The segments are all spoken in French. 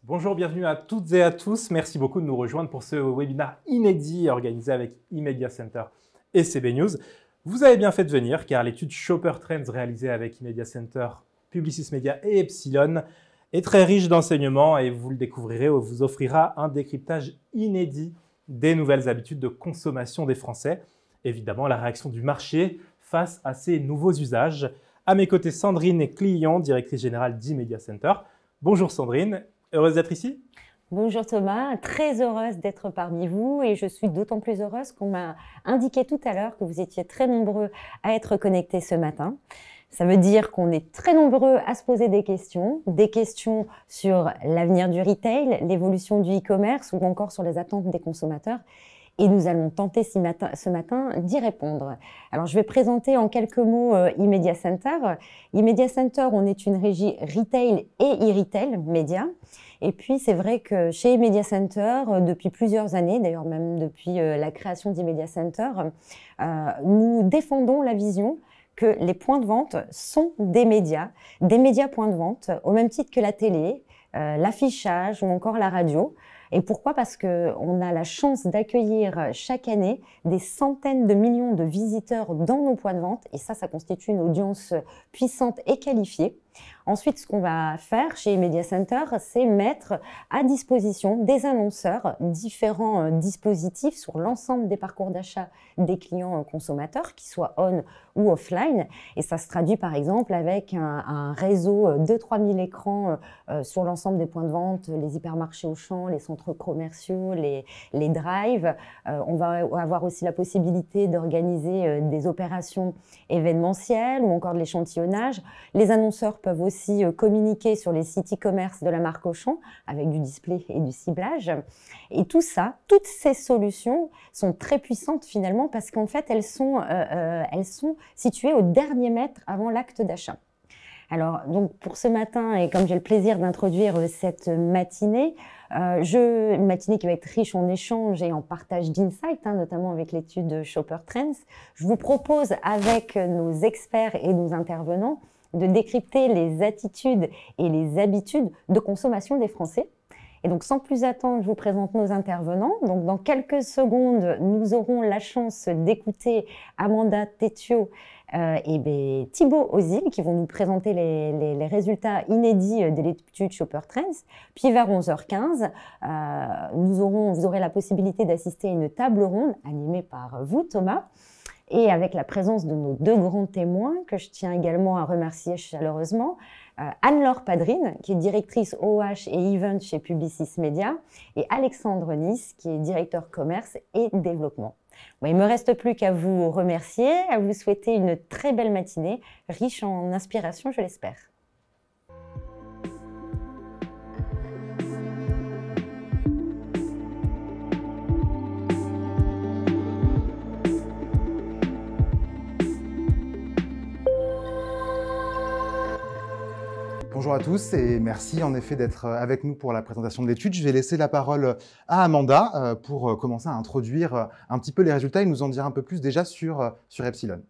Bonjour, bienvenue à toutes et à tous. Merci beaucoup de nous rejoindre pour ce webinaire inédit organisé avec eMedia Center et CB News. Vous avez bien fait de venir car l'étude Shopper Trends réalisée avec eMedia Center, Publicis Media et Epsilon est très riche d'enseignements et vous le découvrirez, vous offrira un décryptage inédit des nouvelles habitudes de consommation des Français. Évidemment, la réaction du marché face à ces nouveaux usages. À mes côtés, Sandrine Clion, directrice générale d'eMedia Center. Bonjour Sandrine. Heureuse d'être ici? Bonjour Thomas, très heureuse d'être parmi vous et je suis d'autant plus heureuse qu'on m'a indiqué tout à l'heure que vous étiez très nombreux à être connectés ce matin. Ça veut dire qu'on est très nombreux à se poser des questions sur l'avenir du retail, l'évolution du e-commerce ou encore sur les attentes des consommateurs. Et nous allons tenter ce matin d'y répondre. Alors, je vais présenter en quelques mots eMedia Center. eMedia Center, on est une régie retail et e-retail média. Et puis, c'est vrai que chez eMedia Center, depuis plusieurs années, d'ailleurs même depuis la création d'eMedia Center, nous défendons la vision que les points de vente sont des médias points de vente, au même titre que la télé, l'affichage ou encore la radio. Et pourquoi? Parce qu'on a la chance d'accueillir chaque année des centaines de millions de visiteurs dans nos points de vente. Et ça constitue une audience puissante et qualifiée. Ensuite, ce qu'on va faire chez eMedia Center, c'est mettre à disposition des annonceurs différents dispositifs sur l'ensemble des parcours d'achat des clients consommateurs, qu'ils soient on ou offline. Et ça se traduit par exemple avec un réseau de 3000 écrans sur l'ensemble des points de vente, les hypermarchés Auchan, les centres commerciaux, les drives. On va avoir aussi la possibilité d'organiser des opérations événementielles ou encore de l'échantillonnage. Les annonceurs peuvent aussi communiquer sur les sites e-commerce de la marque Auchan avec du display et du ciblage. Et tout ça, toutes ces solutions sont très puissantes finalement parce qu'en fait, elles sont situées au dernier mètre avant l'acte d'achat. Alors, donc pour ce matin, et comme j'ai le plaisir d'introduire cette matinée, une matinée qui va être riche en échanges et en partage d'insights, notamment avec l'étude Shopper Trends, je vous propose avec nos experts et nos intervenants de décrypter les attitudes et les habitudes de consommation des Français. Et donc, sans plus attendre, je vous présente nos intervenants. Donc, dans quelques secondes, nous aurons la chance d'écouter Amanda Tétio et Thibaut Ozil qui vont nous présenter les résultats inédits de l'étude Shopper Trends. Puis, vers 11h15, vous aurez la possibilité d'assister à une table ronde animée par vous, Thomas, et avec la présence de nos deux grands témoins, que je tiens également à remercier chaleureusement, Anne-Laure Padrine, qui est directrice OH et Event chez Publicis Media, et Alexandre Nice, qui est directeur commerce et développement. Bon, il ne me reste plus qu'à vous remercier, à vous souhaiter une très belle matinée, riche en inspiration, je l'espère. Bonjour à tous et merci en effet d'être avec nous pour la présentation de l'étude. Je vais laisser la parole à Amanda pour commencer à introduire un petit peu les résultats et nous en dire un peu plus déjà sur Epsilon.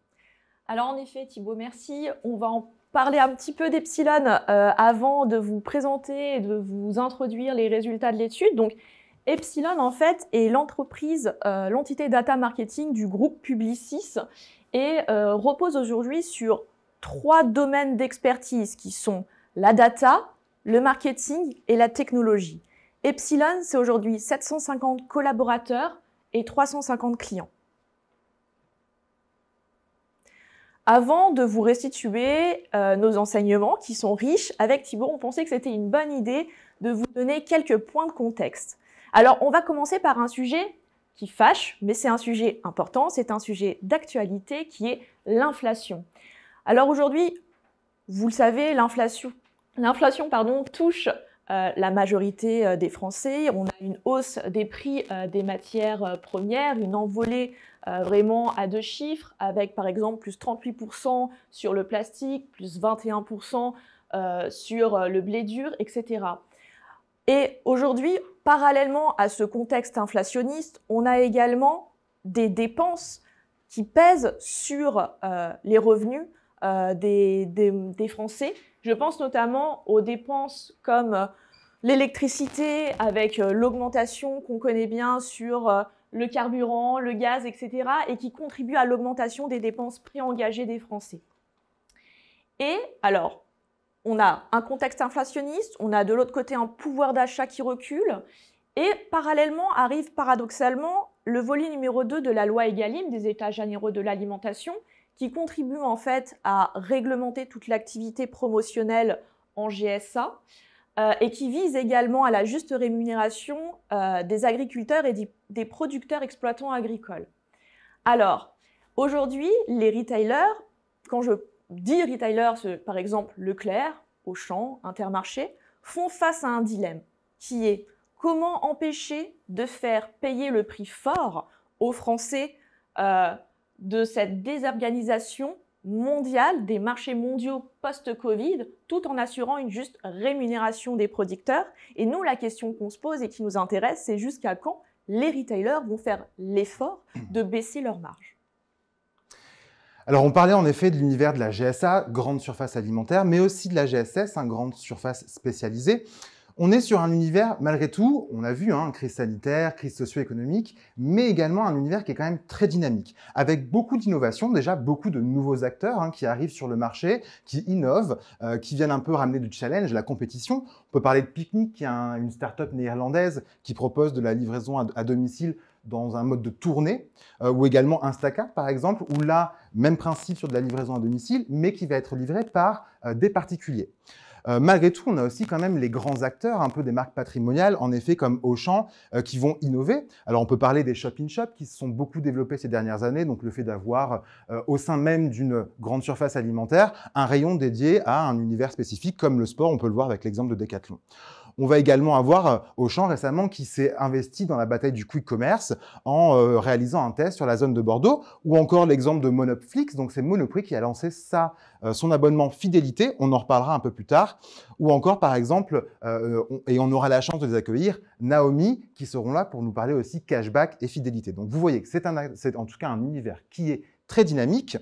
Alors en effet Thibaut, merci. On va en parler un petit peu d'Epsilon avant de vous présenter et de vous introduire les résultats de l'étude. Donc Epsilon en fait est l'entreprise, l'entité data marketing du groupe Publicis et repose aujourd'hui sur 3 domaines d'expertise qui sont la data, le marketing et la technologie. Epsilon, c'est aujourd'hui 750 collaborateurs et 350 clients. Avant de vous restituer nos enseignements qui sont riches, avec Thibaut, on pensait que c'était une bonne idée de vous donner quelques points de contexte. Alors, on va commencer par un sujet qui fâche, mais c'est un sujet important, c'est un sujet d'actualité qui est l'inflation. Alors aujourd'hui, vous le savez, l'inflation touche la majorité des Français. On a une hausse des prix des matières premières, une envolée vraiment à 2 chiffres, avec par exemple plus 38% sur le plastique, plus 21% sur le blé dur, etc. Et aujourd'hui, parallèlement à ce contexte inflationniste, on a également des dépenses qui pèsent sur les revenus des Français. Je pense notamment aux dépenses comme l'électricité avec l'augmentation qu'on connaît bien sur le carburant, le gaz, etc. et qui contribue à l'augmentation des dépenses préengagées des Français. Et alors, on a un contexte inflationniste, on a de l'autre côté un pouvoir d'achat qui recule, et parallèlement arrive paradoxalement le volet numéro 2 de la loi Egalim, des États généraux de l'alimentation, qui contribue en fait à réglementer toute l'activité promotionnelle en GSA, et qui vise également à la juste rémunération des agriculteurs et des producteurs exploitants agricoles. Alors, aujourd'hui, les retailers, quand je dis retailers, par exemple Leclerc, Auchan, Intermarché, font face à un dilemme qui est comment empêcher de faire payer le prix fort aux Français de cette désorganisation mondiale des marchés mondiaux post-Covid, tout en assurant une juste rémunération des producteurs. Et nous, la question qu'on se pose et qui nous intéresse, c'est jusqu'à quand les retailers vont faire l'effort de baisser leurs marges. Alors, on parlait en effet de l'univers de la GSA, grande surface alimentaire, mais aussi de la GSS, grande surface spécialisée. On est sur un univers, malgré tout, on a vu, crise sanitaire, crise socio-économique, mais également un univers qui est quand même très dynamique, avec beaucoup d'innovations, déjà beaucoup de nouveaux acteurs qui arrivent sur le marché, qui innovent, qui viennent un peu ramener du challenge, la compétition. On peut parler de Picnic, qui est une start-up néerlandaise qui propose de la livraison à domicile dans un mode de tournée, ou également Instacart, par exemple, où là, même principe sur de la livraison à domicile, mais qui va être livrée par des particuliers. Malgré tout, on a aussi quand même les grands acteurs, un peu des marques patrimoniales, en effet comme Auchan, qui vont innover. Alors on peut parler des shop-in-shop qui se sont beaucoup développés ces dernières années, donc le fait d'avoir au sein même d'une grande surface alimentaire un rayon dédié à un univers spécifique comme le sport, on peut le voir avec l'exemple de Decathlon. On va également avoir Auchan récemment qui s'est investi dans la bataille du quick commerce en réalisant un test sur la zone de Bordeaux, ou encore l'exemple de Monopflix, donc c'est Monoprix qui a lancé son abonnement fidélité, on en reparlera un peu plus tard, ou encore par exemple, et on aura la chance de les accueillir, Naomi, qui seront là pour nous parler aussi cashback et fidélité. Donc vous voyez que c'est en tout cas un univers qui est très dynamique.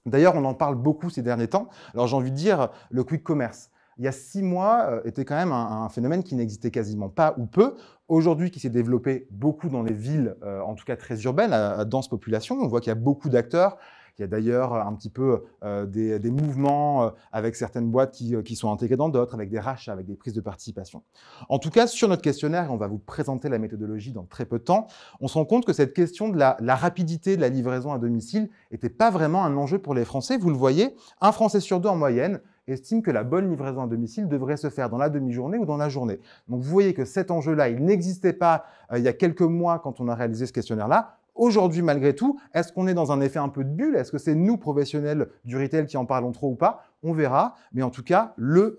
D'ailleurs, on en parle beaucoup ces derniers temps. Alors j'ai envie de dire le quick commerce. Il y a 6 mois, était quand même un phénomène qui n'existait quasiment pas ou peu. Aujourd'hui, qui s'est développé beaucoup dans les villes, en tout cas très urbaines, à dense population. On voit qu'il y a beaucoup d'acteurs. Il y a d'ailleurs un petit peu des mouvements avec certaines boîtes qui sont intégrées dans d'autres, avec des rachats, avec des prises de participation. En tout cas, sur notre questionnaire, on va vous présenter la méthodologie dans très peu de temps, on se rend compte que cette question de la rapidité de la livraison à domicile n'était pas vraiment un enjeu pour les Français. Vous le voyez, un Français sur 2 en moyenne estime que la bonne livraison à domicile devrait se faire dans la demi-journée ou dans la journée. Donc vous voyez que cet enjeu-là, il n'existait pas il y a quelques mois quand on a réalisé ce questionnaire-là. Aujourd'hui, malgré tout, est-ce qu'on est dans un effet un peu de bulle? Est-ce que c'est nous, professionnels du retail, qui en parlons trop ou pas? On verra, mais en tout cas, le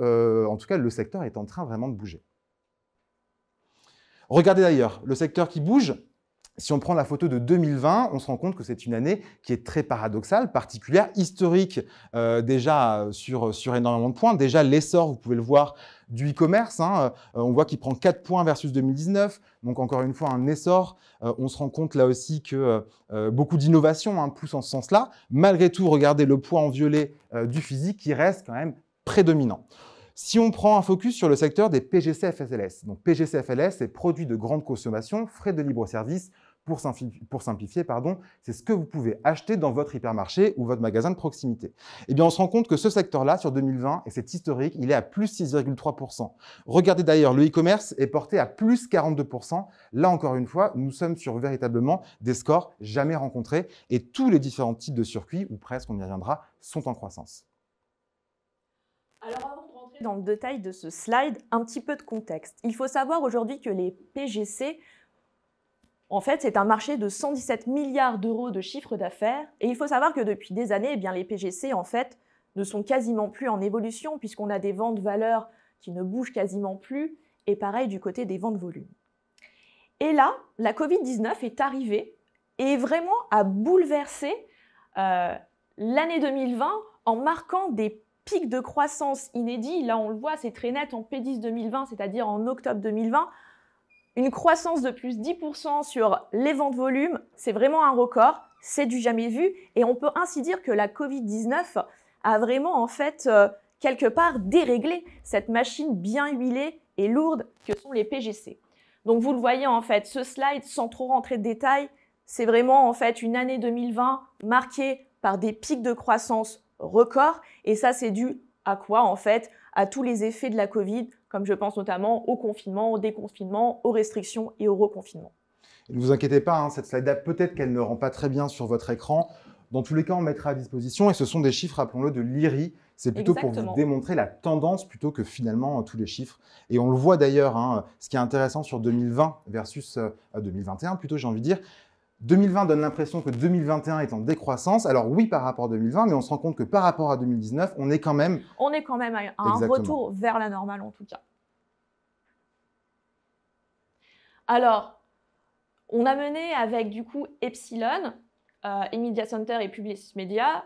secteur est en train vraiment de bouger. Regardez d'ailleurs, le secteur qui bouge, si on prend la photo de 2020, on se rend compte que c'est une année qui est très paradoxale, particulière, historique déjà sur énormément de points. Déjà, l'essor, vous pouvez le voir, du e-commerce. On voit qu'il prend 4 points versus 2019. Donc, encore une fois, un essor. On se rend compte là aussi que beaucoup d'innovations poussent en ce sens-là. Malgré tout, regardez le poids en violet du physique qui reste quand même prédominant. Si on prend un focus sur le secteur des PGC-FSLS, donc PGC-FSLS, c'est produits de grande consommation, frais de libre-service, pour simplifier, c'est ce que vous pouvez acheter dans votre hypermarché ou votre magasin de proximité. Eh bien, on se rend compte que ce secteur-là, sur 2020, et c'est historique, il est à plus 6,3%. Regardez d'ailleurs, le e-commerce est porté à plus 42%. Là, encore une fois, nous sommes sur véritablement des scores jamais rencontrés et tous les différents types de circuits, ou presque, on y reviendra, sont en croissance. Alors, avant de rentrer dans le détail de ce slide, un petit peu de contexte. Il faut savoir aujourd'hui que les PGC, en fait, c'est un marché de 117 milliards d'euros de chiffre d'affaires. Et il faut savoir que depuis des années, les PGC, en fait, ne sont quasiment plus en évolution puisqu'on a des ventes valeurs qui ne bougent quasiment plus. Et pareil du côté des ventes volume. Et là, la Covid-19 est arrivée et vraiment a bouleversé l'année 2020 en marquant des pics de croissance inédits. Là, on le voit, c'est très net en P10 2020, c'est-à-dire en octobre 2020. Une croissance de plus 10% sur les ventes volume, c'est vraiment un record, c'est du jamais vu. Et on peut ainsi dire que la Covid-19 a vraiment, en fait, quelque part déréglé cette machine bien huilée et lourdes que sont les PGC. Donc vous le voyez en fait, ce slide, sans trop rentrer de détails, c'est vraiment en fait une année 2020 marquée par des pics de croissance records. Et ça, c'est dû à quoi en fait? À tous les effets de la Covid, comme je pense notamment au confinement, au déconfinement, aux restrictions et au reconfinement. Ne vous inquiétez pas, hein, cette slide-là, peut-être qu'elle ne rend pas très bien sur votre écran. Dans tous les cas, on mettra à disposition, et ce sont des chiffres, rappelons-le, de l'IRI. C'est plutôt pour vous démontrer la tendance plutôt que finalement tous les chiffres. Et on le voit d'ailleurs, hein, ce qui est intéressant sur 2020 versus 2021, plutôt j'ai envie de dire, 2020 donne l'impression que 2021 est en décroissance. Alors oui, par rapport à 2020, mais on se rend compte que par rapport à 2019, on est quand même... On est quand même à un retour vers la normale en tout cas. Alors, on a mené avec du coup Epsilon, Media Center et Publicis Media,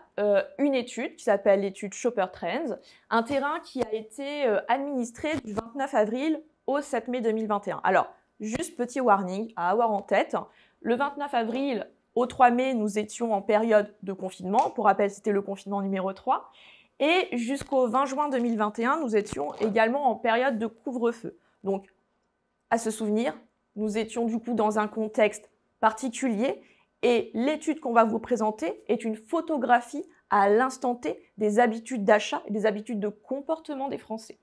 une étude qui s'appelle l'étude Shopper Trends, un terrain qui a été administré du 29 avril au 7 mai 2021. Alors, juste petit warning à avoir en tête, le 29 avril au 3 mai, nous étions en période de confinement. Pour rappel, c'était le confinement numéro 3. Et jusqu'au 20 juin 2021, nous étions également en période de couvre-feu. Donc, à se souvenir, nous étions du coup dans un contexte particulier et l'étude qu'on va vous présenter est une photographie à l'instant T des habitudes d'achat et des habitudes de comportement des Français.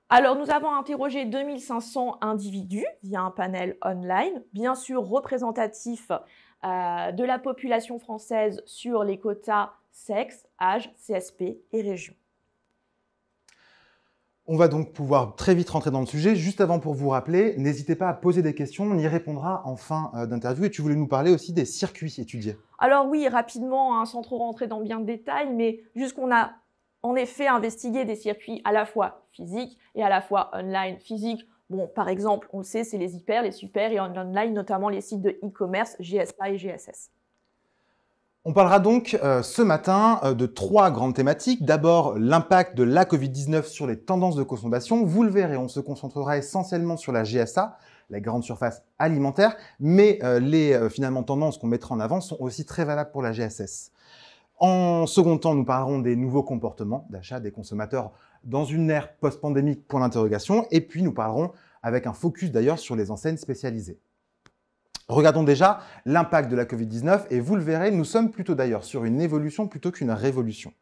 Alors, nous avons interrogé 2500 individus via un panel online, bien sûr représentatif de la population française sur les quotas sexe, âge, CSP et région. On va donc pouvoir très vite rentrer dans le sujet. Juste avant, pour vous rappeler, n'hésitez pas à poser des questions, on y répondra en fin d'interview. Et tu voulais nous parler aussi des circuits étudiés. Alors oui, rapidement, hein, sans trop rentrer dans bien de détails, mais juste qu'on a en effet investigué des circuits à la fois physiques et à la fois online. Physique, bon, par exemple, on le sait, c'est les hyper, les super, et en online, notamment les sites de e-commerce, GSA et GSS. On parlera donc ce matin de 3 grandes thématiques. D'abord, l'impact de la Covid-19 sur les tendances de consommation. Vous le verrez, on se concentrera essentiellement sur la GSA, la grande surface alimentaire, mais les finalement tendances qu'on mettra en avant sont aussi très valables pour la GSS. En second temps, nous parlerons des nouveaux comportements d'achat des consommateurs dans une ère post-pandémique, point d'interrogation. Et puis, nous parlerons avec un focus d'ailleurs sur les enseignes spécialisées. Regardons déjà l'impact de la Covid-19 et vous le verrez, nous sommes plutôt d'ailleurs sur une évolution plutôt qu'une révolution.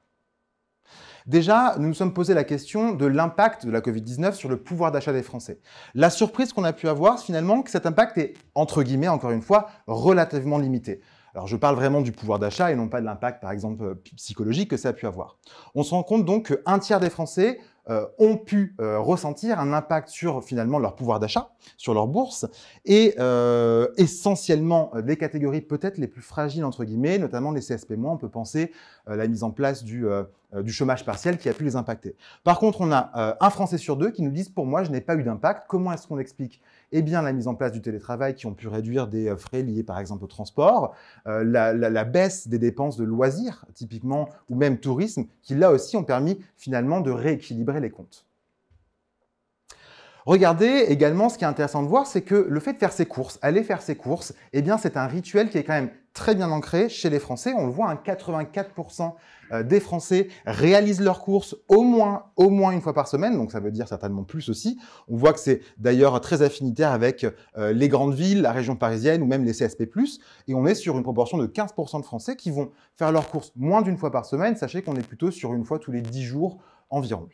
Déjà, nous nous sommes posé la question de l'impact de la Covid-19 sur le pouvoir d'achat des Français. La surprise qu'on a pu avoir, finalement, que cet impact est, entre guillemets, encore une fois, relativement limité. Alors, je parle vraiment du pouvoir d'achat et non pas de l'impact, par exemple, psychologique que ça a pu avoir. On se rend compte donc qu'un tiers des Français ont pu ressentir un impact sur, finalement, leur pouvoir d'achat, sur leur bourse, et essentiellement des catégories peut-être les plus fragiles, entre guillemets, notamment les CSP-, on peut penser à la mise en place du chômage partiel qui a pu les impacter. Par contre, on a un Français sur 2 qui nous disent « pour moi, je n'ai pas eu d'impact ». Comment est-ce qu'on explique ? Eh bien, la mise en place du télétravail qui ont pu réduire des frais liés par exemple au transport, la baisse des dépenses de loisirs typiquement, ou même tourisme, qui là aussi ont permis finalement de rééquilibrer les comptes. Regardez également, ce qui est intéressant de voir, c'est que le fait de faire ses courses, aller faire ses courses, eh bien c'est un rituel qui est quand même très bien ancré chez les Français. On le voit, 84% des Français réalisent leurs courses au moins une fois par semaine, donc ça veut dire certainement plus aussi. On voit que c'est d'ailleurs très affinitaire avec les grandes villes, la région parisienne ou même les CSP+, et on est sur une proportion de 15% de Français qui vont faire leurs courses moins d'une fois par semaine. Sachez qu'on est plutôt sur une fois tous les 10 jours environ.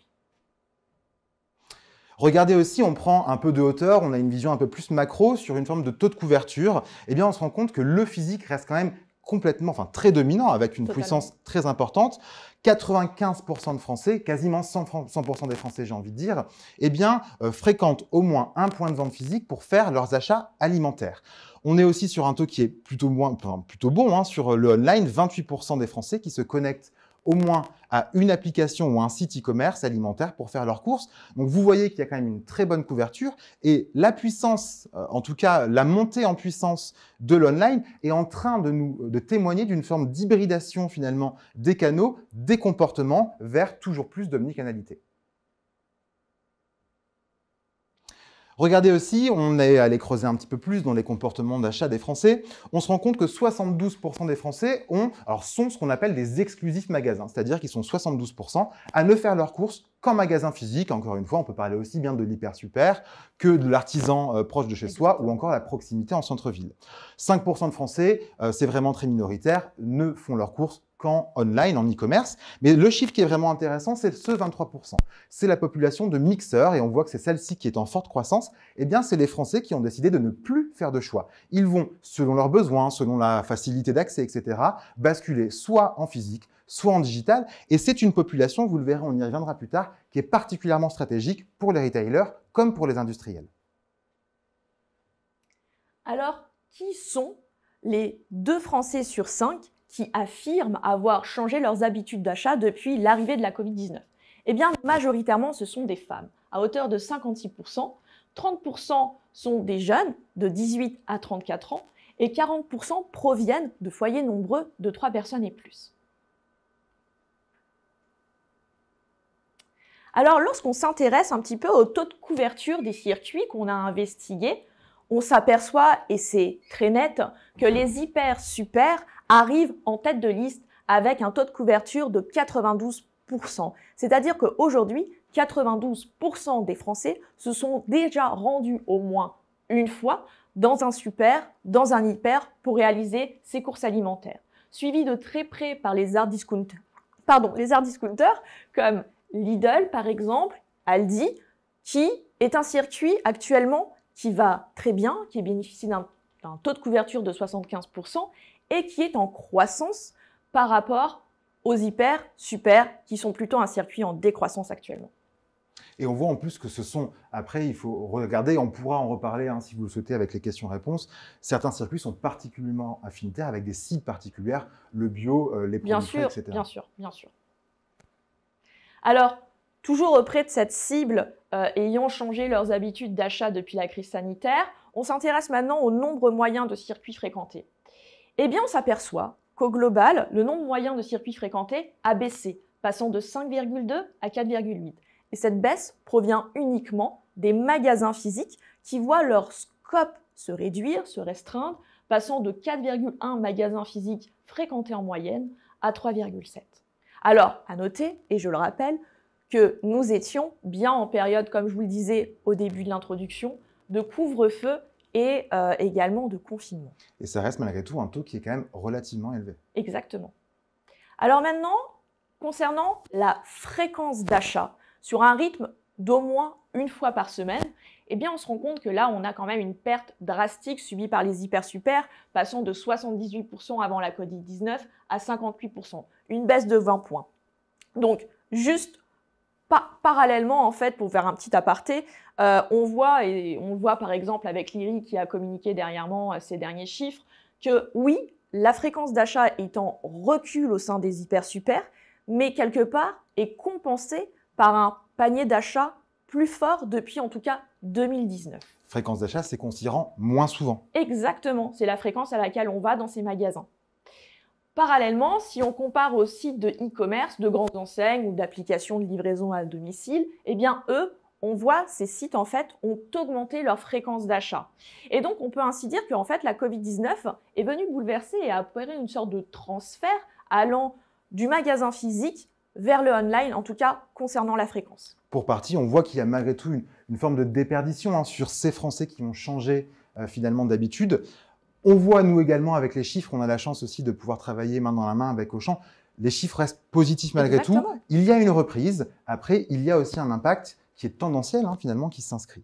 Regardez aussi, on prend un peu de hauteur, on a une vision un peu plus macro sur une forme de taux de couverture. Eh bien, on se rend compte que le physique reste quand même complètement, très dominant, avec une puissance très importante. 95% de Français, quasiment 100% des Français, j'ai envie de dire, eh bien, fréquentent au moins un point de vente physique pour faire leurs achats alimentaires. On est aussi sur un taux qui est plutôt bon sur le online, 28% des Français qui se connectent au moins à une application ou un site e-commerce alimentaire pour faire leurs courses. Donc, vous voyez qu'il y a quand même une très bonne couverture et la puissance, en tout cas la montée en puissance de l'online est en train de témoigner d'une forme d'hybridation finalement des canaux, des comportements vers toujours plus d'omnicanalité. Regardez aussi, on est allé creuser un petit peu plus dans les comportements d'achat des Français. On se rend compte que 72% des Français sont ce qu'on appelle des exclusifs magasins, c'est-à-dire qu'ils sont 72% à ne faire leurs courses qu'en magasin physique. Encore une fois, on peut parler aussi bien de l'hyper-super que de l'artisan proche de chez soi ou encore la proximité en centre-ville. 5% de Français, c'est vraiment très minoritaire, ne font leurs courses qu'en online, en e-commerce. Mais le chiffre qui est vraiment intéressant, c'est ce 23%. C'est la population de mixeurs, et on voit que c'est celle-ci qui est en forte croissance. Eh bien, c'est les Français qui ont décidé de ne plus faire de choix. Ils vont, selon leurs besoins, selon la facilité d'accès, etc., basculer soit en physique, soit en digital. Et c'est une population, vous le verrez, on y reviendra plus tard, qui est particulièrement stratégique pour les retailers comme pour les industriels. Alors, qui sont les 2 Français sur 5 qui affirment avoir changé leurs habitudes d'achat depuis l'arrivée de la Covid-19? Eh bien, majoritairement, ce sont des femmes, à hauteur de 56%. 30% sont des jeunes, de 18 à 34 ans, et 40% proviennent de foyers nombreux de 3 personnes et plus. Alors, lorsqu'on s'intéresse un petit peu au taux de couverture des circuits qu'on a investigués, on s'aperçoit, et c'est très net, que les hyper-super arrivent en tête de liste avec un taux de couverture de 92%. C'est-à-dire qu'aujourd'hui, 92% des Français se sont déjà rendus au moins une fois dans un super, dans un hyper pour réaliser ces courses alimentaires. Suivi de très près par les hard discounters comme Lidl par exemple, Aldi, qui est un circuit actuellement qui va très bien, qui bénéficie d'un taux de couverture de 75% et qui est en croissance par rapport aux hyper, super, qui sont plutôt un circuit en décroissance actuellement. Et on voit en plus que ce sont, après il faut regarder, on pourra en reparler si vous le souhaitez avec les questions-réponses, certains circuits sont particulièrement affinitaires avec des cibles particulières, le bio, les produits frais, etc. Bien sûr, bien sûr. Alors, toujours auprès de cette cible ayant changé leurs habitudes d'achat depuis la crise sanitaire, on s'intéresse maintenant au nombre moyen de circuits fréquentés. Eh bien, on s'aperçoit qu'au global, le nombre moyen de circuits fréquentés a baissé, passant de 5,2 à 4,8. Et cette baisse provient uniquement des magasins physiques qui voient leur scope se réduire, se restreindre, passant de 4,1 magasins physiques fréquentés en moyenne à 3,7. Alors, à noter, et je le rappelle, que nous étions bien en période, comme je vous le disais au début de l'introduction, de couvre-feu et également de confinement. Et ça reste malgré tout un taux qui est quand même relativement élevé. Exactement. Alors maintenant, concernant la fréquence d'achat, sur un rythme d'au moins une fois par semaine, eh bien on se rend compte que là, on a quand même une perte drastique subie par les hyper-super, passant de 78% avant la Covid-19 à 58%, une baisse de 20 points. Donc, juste parallèlement, en fait, pour faire un petit aparté, on le voit par exemple avec l'IRI qui a communiqué dernièrement ces derniers chiffres, que oui, la fréquence d'achat est en recul au sein des hyper-super, mais quelque part est compensée par un panier d'achat plus fort depuis en tout cas 2019. Fréquence d'achat, c'est qu'on s'y rend moins souvent. Exactement, c'est la fréquence à laquelle on va dans ces magasins. Parallèlement, si on compare aux sites de e-commerce, de grandes enseignes ou d'applications de livraison à domicile, eh bien eux, on voit ces sites en fait ont augmenté leur fréquence d'achat. Et donc on peut ainsi dire que en fait la Covid-19 est venue bouleverser et a opéré une sorte de transfert allant du magasin physique vers le online, en tout cas concernant la fréquence. Pour partie, on voit qu'il y a malgré tout une forme de déperdition sur ces Français qui ont changé finalement d'habitude. On voit, nous également, avec les chiffres, on a la chance aussi de pouvoir travailler main dans la main avec Auchan. Les chiffres restent positifs malgré Exactement. tout. Il y a une reprise. Après, il y a aussi un impact qui est tendanciel, finalement, qui s'inscrit.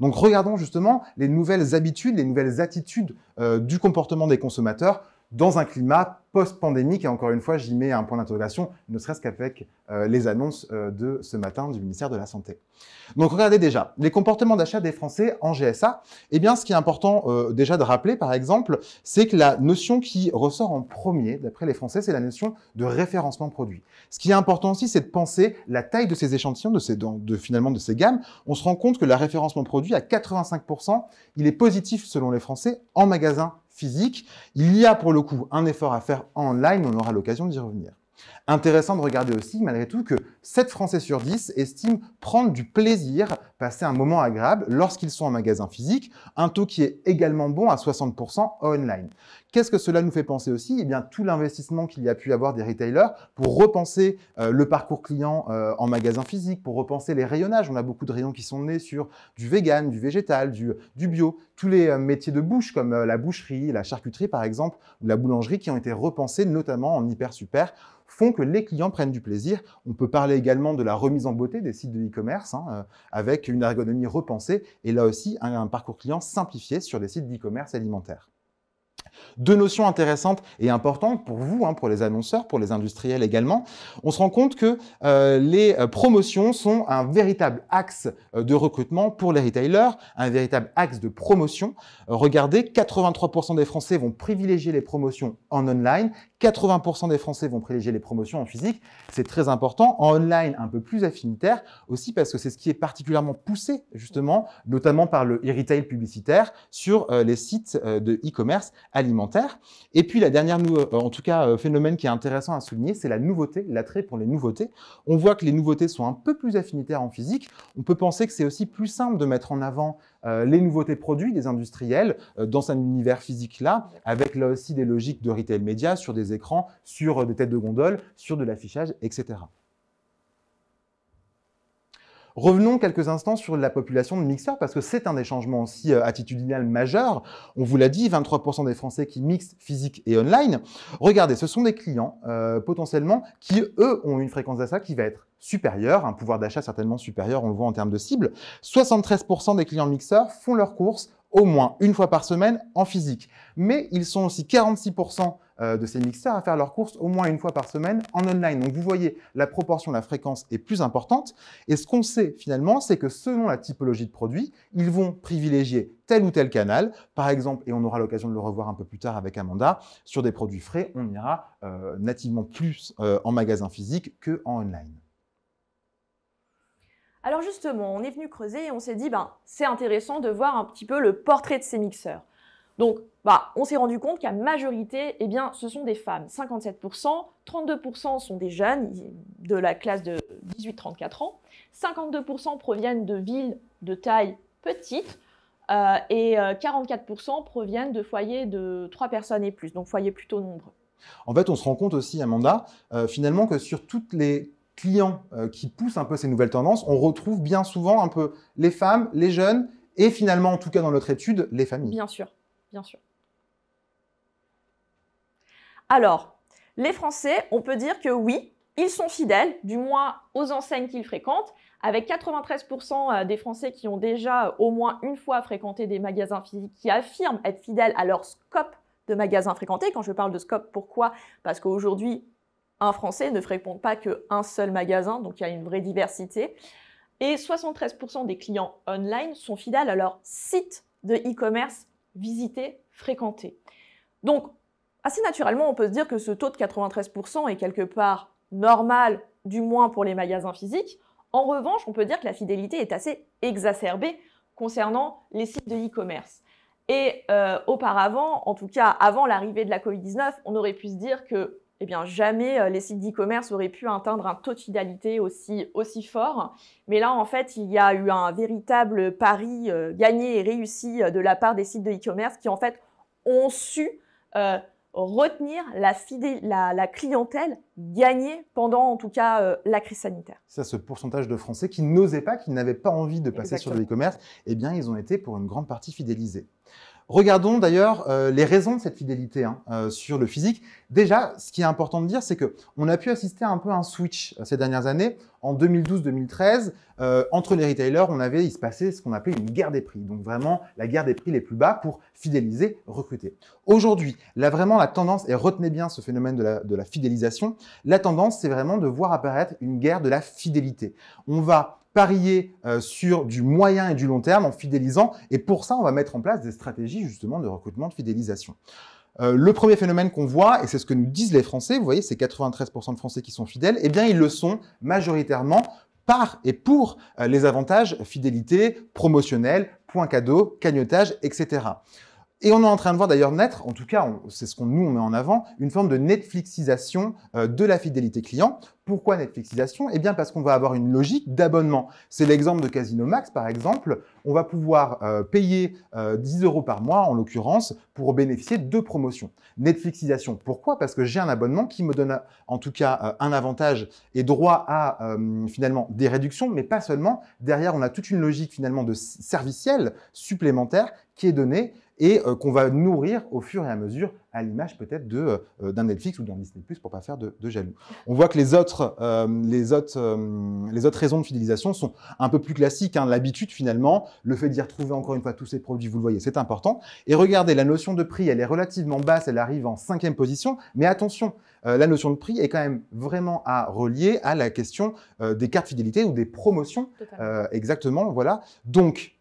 Donc, regardons justement les nouvelles habitudes, les nouvelles attitudes du comportement des consommateurs dans un climat post-pandémique. Et encore une fois, j'y mets un point d'interrogation, ne serait-ce qu'avec les annonces de ce matin du ministère de la Santé. Donc, regardez déjà, les comportements d'achat des Français en GSA. Eh bien, ce qui est important déjà de rappeler, par exemple, c'est que la notion qui ressort en premier, d'après les Français, c'est la notion de référencement produit. Ce qui est important aussi, c'est de penser la taille de ces échantillons, finalement de ces gammes. On se rend compte que le référencement produit, à 85%, il est positif selon les Français en magasin physique. Il y a pour le coup un effort à faire en online, on aura l'occasion d'y revenir. Intéressant de regarder aussi, malgré tout, que 7 Français sur 10 estiment prendre du plaisir, passer un moment agréable lorsqu'ils sont en magasin physique, un taux qui est également bon à 60% online. Qu'est-ce que cela nous fait penser aussi? Eh bien, tout l'investissement qu'il y a pu avoir des retailers pour repenser le parcours client en magasin physique, pour repenser les rayonnages. On a beaucoup de rayons qui sont nés sur du vegan, du végétal, du bio. Tous les métiers de bouche comme la boucherie, la charcuterie par exemple, ou la boulangerie qui ont été repensés notamment en hyper-super font que les clients prennent du plaisir. On peut parler également de la remise en beauté des sites de e-commerce avec une ergonomie repensée et là aussi un parcours client simplifié sur des sites d'e-commerce alimentaire. Deux notions intéressantes et importantes pour vous, pour les annonceurs, pour les industriels également. On se rend compte que les promotions sont un véritable axe de recrutement pour les retailers, un véritable axe de promotion. Regardez, 83% des Français vont privilégier les promotions en online, 80% des Français vont privilégier les promotions en physique. C'est très important. En online, un peu plus affinitaire, aussi parce que c'est ce qui est particulièrement poussé, justement, notamment par le e-retail publicitaire sur les sites de e-commerce alimentaire. Et puis, la dernière, en tout cas, phénomène qui est intéressant à souligner, c'est la nouveauté, l'attrait pour les nouveautés. On voit que les nouveautés sont un peu plus affinitaires en physique. On peut penser que c'est aussi plus simple de mettre en avant les nouveautés produits des industriels dans un univers physique-là, avec là aussi des logiques de retail média sur des écrans, sur des têtes de gondole, sur de l'affichage, etc. Revenons quelques instants sur la population de mixeurs parce que c'est un des changements aussi attitudinal majeur. On vous l'a dit, 23% des Français qui mixent physique et online. Regardez, ce sont des clients potentiellement qui, eux, ont une fréquence d'achat qui va être supérieure, un pouvoir d'achat certainement supérieur, on le voit en termes de cible. 73% des clients mixeurs font leurs courses au moins une fois par semaine en physique. Mais ils sont aussi 46% de ces mixeurs à faire leurs courses au moins une fois par semaine en online. Donc vous voyez, la proportion, la fréquence est plus importante. Et ce qu'on sait finalement, c'est que selon la typologie de produit, ils vont privilégier tel ou tel canal. Par exemple, et on aura l'occasion de le revoir un peu plus tard avec Amanda, sur des produits frais, on ira nativement plus en magasin physique qu'en online. Alors justement, on est venu creuser et on s'est dit, c'est intéressant de voir un petit peu le portrait de ces mixeurs. Donc, on s'est rendu compte qu'à majorité, ce sont des femmes, 57%, 32% sont des jeunes de la classe de 18-34 ans, 52% proviennent de villes de taille petite et 44% proviennent de foyers de 3 personnes et plus, donc foyers plutôt nombreux. En fait, on se rend compte aussi, Amanda, finalement que sur toutes les clients qui poussent un peu ces nouvelles tendances, on retrouve bien souvent un peu les femmes, les jeunes et finalement, en tout cas dans notre étude, les familles. Bien sûr, bien sûr. Alors, les Français, on peut dire que oui, ils sont fidèles, du moins aux enseignes qu'ils fréquentent, avec 93% des Français qui ont déjà au moins une fois fréquenté des magasins physiques qui affirment être fidèles à leur scope de magasins fréquentés. Quand je parle de scope, pourquoi? Parce qu'aujourd'hui, un Français ne fréquente pas qu'un seul magasin, donc il y a une vraie diversité. Et 73% des clients online sont fidèles à leur site de e-commerce visité, fréquenté. Donc, assez naturellement, on peut se dire que ce taux de 93% est quelque part normal, du moins pour les magasins physiques. En revanche, on peut dire que la fidélité est assez exacerbée concernant les sites de e-commerce. Et auparavant, en tout cas avant l'arrivée de la Covid-19, on aurait pu se dire que jamais les sites d'e-commerce auraient pu atteindre un taux de fidélité aussi fort. Mais là, en fait, il y a eu un véritable pari gagné et réussi de la part des sites de e-commerce qui, en fait, ont su retenir la clientèle gagnée pendant, en tout cas, la crise sanitaire. Ça, ce pourcentage de Français qui n'osaient pas, qui n'avaient pas envie de passer Exactement. sur le e-commerce, ils ont été pour une grande partie fidélisés. Regardons d'ailleurs les raisons de cette fidélité sur le physique. Déjà, ce qui est important de dire, c'est qu'on a pu assister un peu à un switch ces dernières années. En 2012-2013, entre les retailers, il se passait ce qu'on appelait une guerre des prix. Donc vraiment, la guerre des prix les plus bas pour fidéliser, recruter. Aujourd'hui, là vraiment, la tendance, et retenez bien ce phénomène de la fidélisation, la tendance, c'est vraiment de voir apparaître une guerre de la fidélité. On va parier sur du moyen et du long terme en fidélisant. Et pour ça, on va mettre en place des stratégies justement de recrutement, de fidélisation. Le premier phénomène qu'on voit, et c'est ce que nous disent les Français, vous voyez, c'est 93% de Français qui sont fidèles, ils le sont majoritairement par et pour les avantages fidélité, promotionnels, points cadeaux, cagnottages, etc. Et on est en train de voir d'ailleurs naître, en tout cas, c'est ce qu'on nous on met en avant, une forme de Netflixisation de la fidélité client. Pourquoi Netflixisation? Eh bien parce qu'on va avoir une logique d'abonnement. C'est l'exemple de Casino Max, par exemple. On va pouvoir payer 10 € par mois, en l'occurrence, pour bénéficier de promotions. Netflixisation, pourquoi? Parce que j'ai un abonnement qui me donne en tout cas un avantage et droit à finalement des réductions, mais pas seulement. Derrière, on a toute une logique finalement de serviciel supplémentaire qui est donnée et qu'on va nourrir au fur et à mesure, à l'image peut-être d'un Netflix ou d'un Disney+, pour pas faire de jaloux. On voit que les autres raisons de fidélisation sont un peu plus classiques. Hein. L'habitude finalement, le fait d'y retrouver encore une fois tous ces produits, vous le voyez, c'est important. Et regardez, la notion de prix, elle est relativement basse, elle arrive en 5e position, mais attention, la notion de prix est quand même vraiment à relier à la question des cartes fidélité ou des promotions. Exactement, voilà. Donc,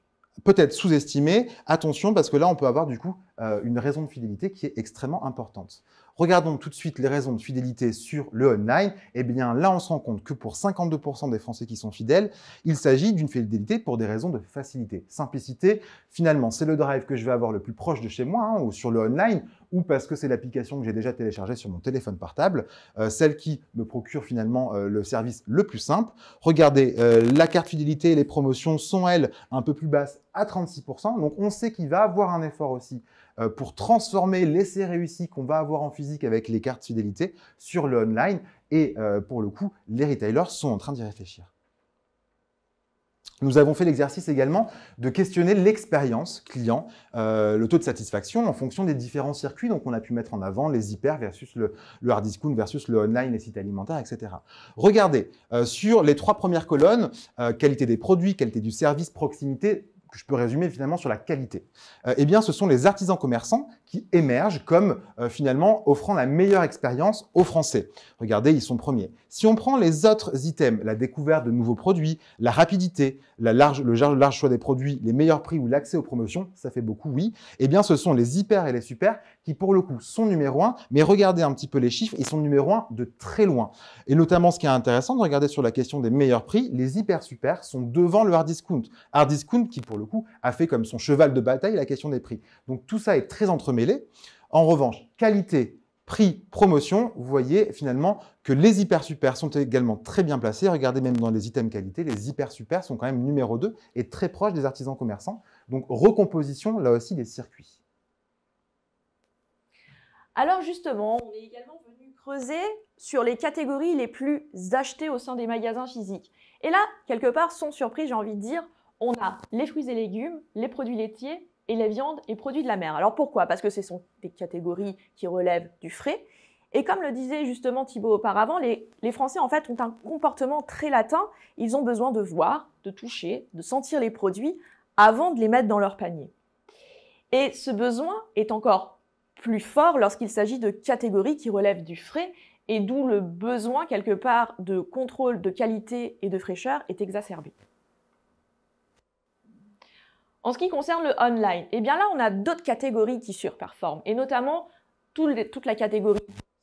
peut-être sous-estimé, attention parce que là on peut avoir du coup une raison de fidélité qui est extrêmement importante. Regardons tout de suite les raisons de fidélité sur le online. Eh bien là on se rend compte que pour 52% des Français qui sont fidèles, il s'agit d'une fidélité pour des raisons de facilité, simplicité. Finalement c'est le drive que je vais avoir le plus proche de chez moi hein, ou sur le online ou parce que c'est l'application que j'ai déjà téléchargée sur mon téléphone portable, celle qui me procure finalement le service le plus simple. Regardez, la carte fidélité et les promotions sont elles un peu plus basses à 36%. Donc on sait qu'il va avoir un effort aussi pour transformer l'essai réussi qu'on va avoir en physique avec les cartes fidélité sur le online. Et pour le coup, les retailers sont en train d'y réfléchir. Nous avons fait l'exercice également de questionner l'expérience client, le taux de satisfaction en fonction des différents circuits. Donc, on a pu mettre en avant les hyper versus le hard discount versus le online, les sites alimentaires, etc. Regardez, sur les 3 premières colonnes, qualité des produits, qualité du service, proximité, que je peux résumer finalement sur la qualité. Eh bien, ce sont les artisans commerçants qui émergent comme finalement offrant la meilleure expérience aux Français. Regardez, ils sont premiers. Si on prend les autres items, la découverte de nouveaux produits, la rapidité, le large choix des produits, les meilleurs prix ou l'accès aux promotions, ça fait beaucoup, oui. Eh bien, ce sont les hyper et les super qui, pour le coup, sont numéro 1. Mais regardez un petit peu les chiffres, ils sont numéro 1 de très loin. Et notamment, ce qui est intéressant de regarder sur la question des meilleurs prix, les hyper super sont devant le hard discount. Hard discount qui, pour le coup, a fait comme son cheval de bataille la question des prix. Donc, tout ça est très entremêlé. En revanche, qualité, prix, promotion, vous voyez finalement que les hyper super sont également très bien placés. Regardez même dans les items qualité, les hyper super sont quand même numéro 2 et très proches des artisans commerçants. Donc, recomposition là aussi des circuits. Alors justement, on est également venu creuser sur les catégories les plus achetées au sein des magasins physiques. Et là, quelque part, sans surprise, j'ai envie de dire, on a les fruits et légumes, les produits laitiers et les viandes et produits de la mer. Alors pourquoi? Parce que ce sont des catégories qui relèvent du frais. Et comme le disait justement Thibaut auparavant, les Français en fait ont un comportement très latin. Ils ont besoin de voir, de toucher, de sentir les produits avant de les mettre dans leur panier. Et ce besoin est encore plus fort lorsqu'il s'agit de catégories qui relèvent du frais et d'où le besoin quelque part de contrôle de qualité et de fraîcheur est exacerbé. En ce qui concerne le online, eh bien là, on a d'autres catégories qui surperforment, et notamment toute la catégorie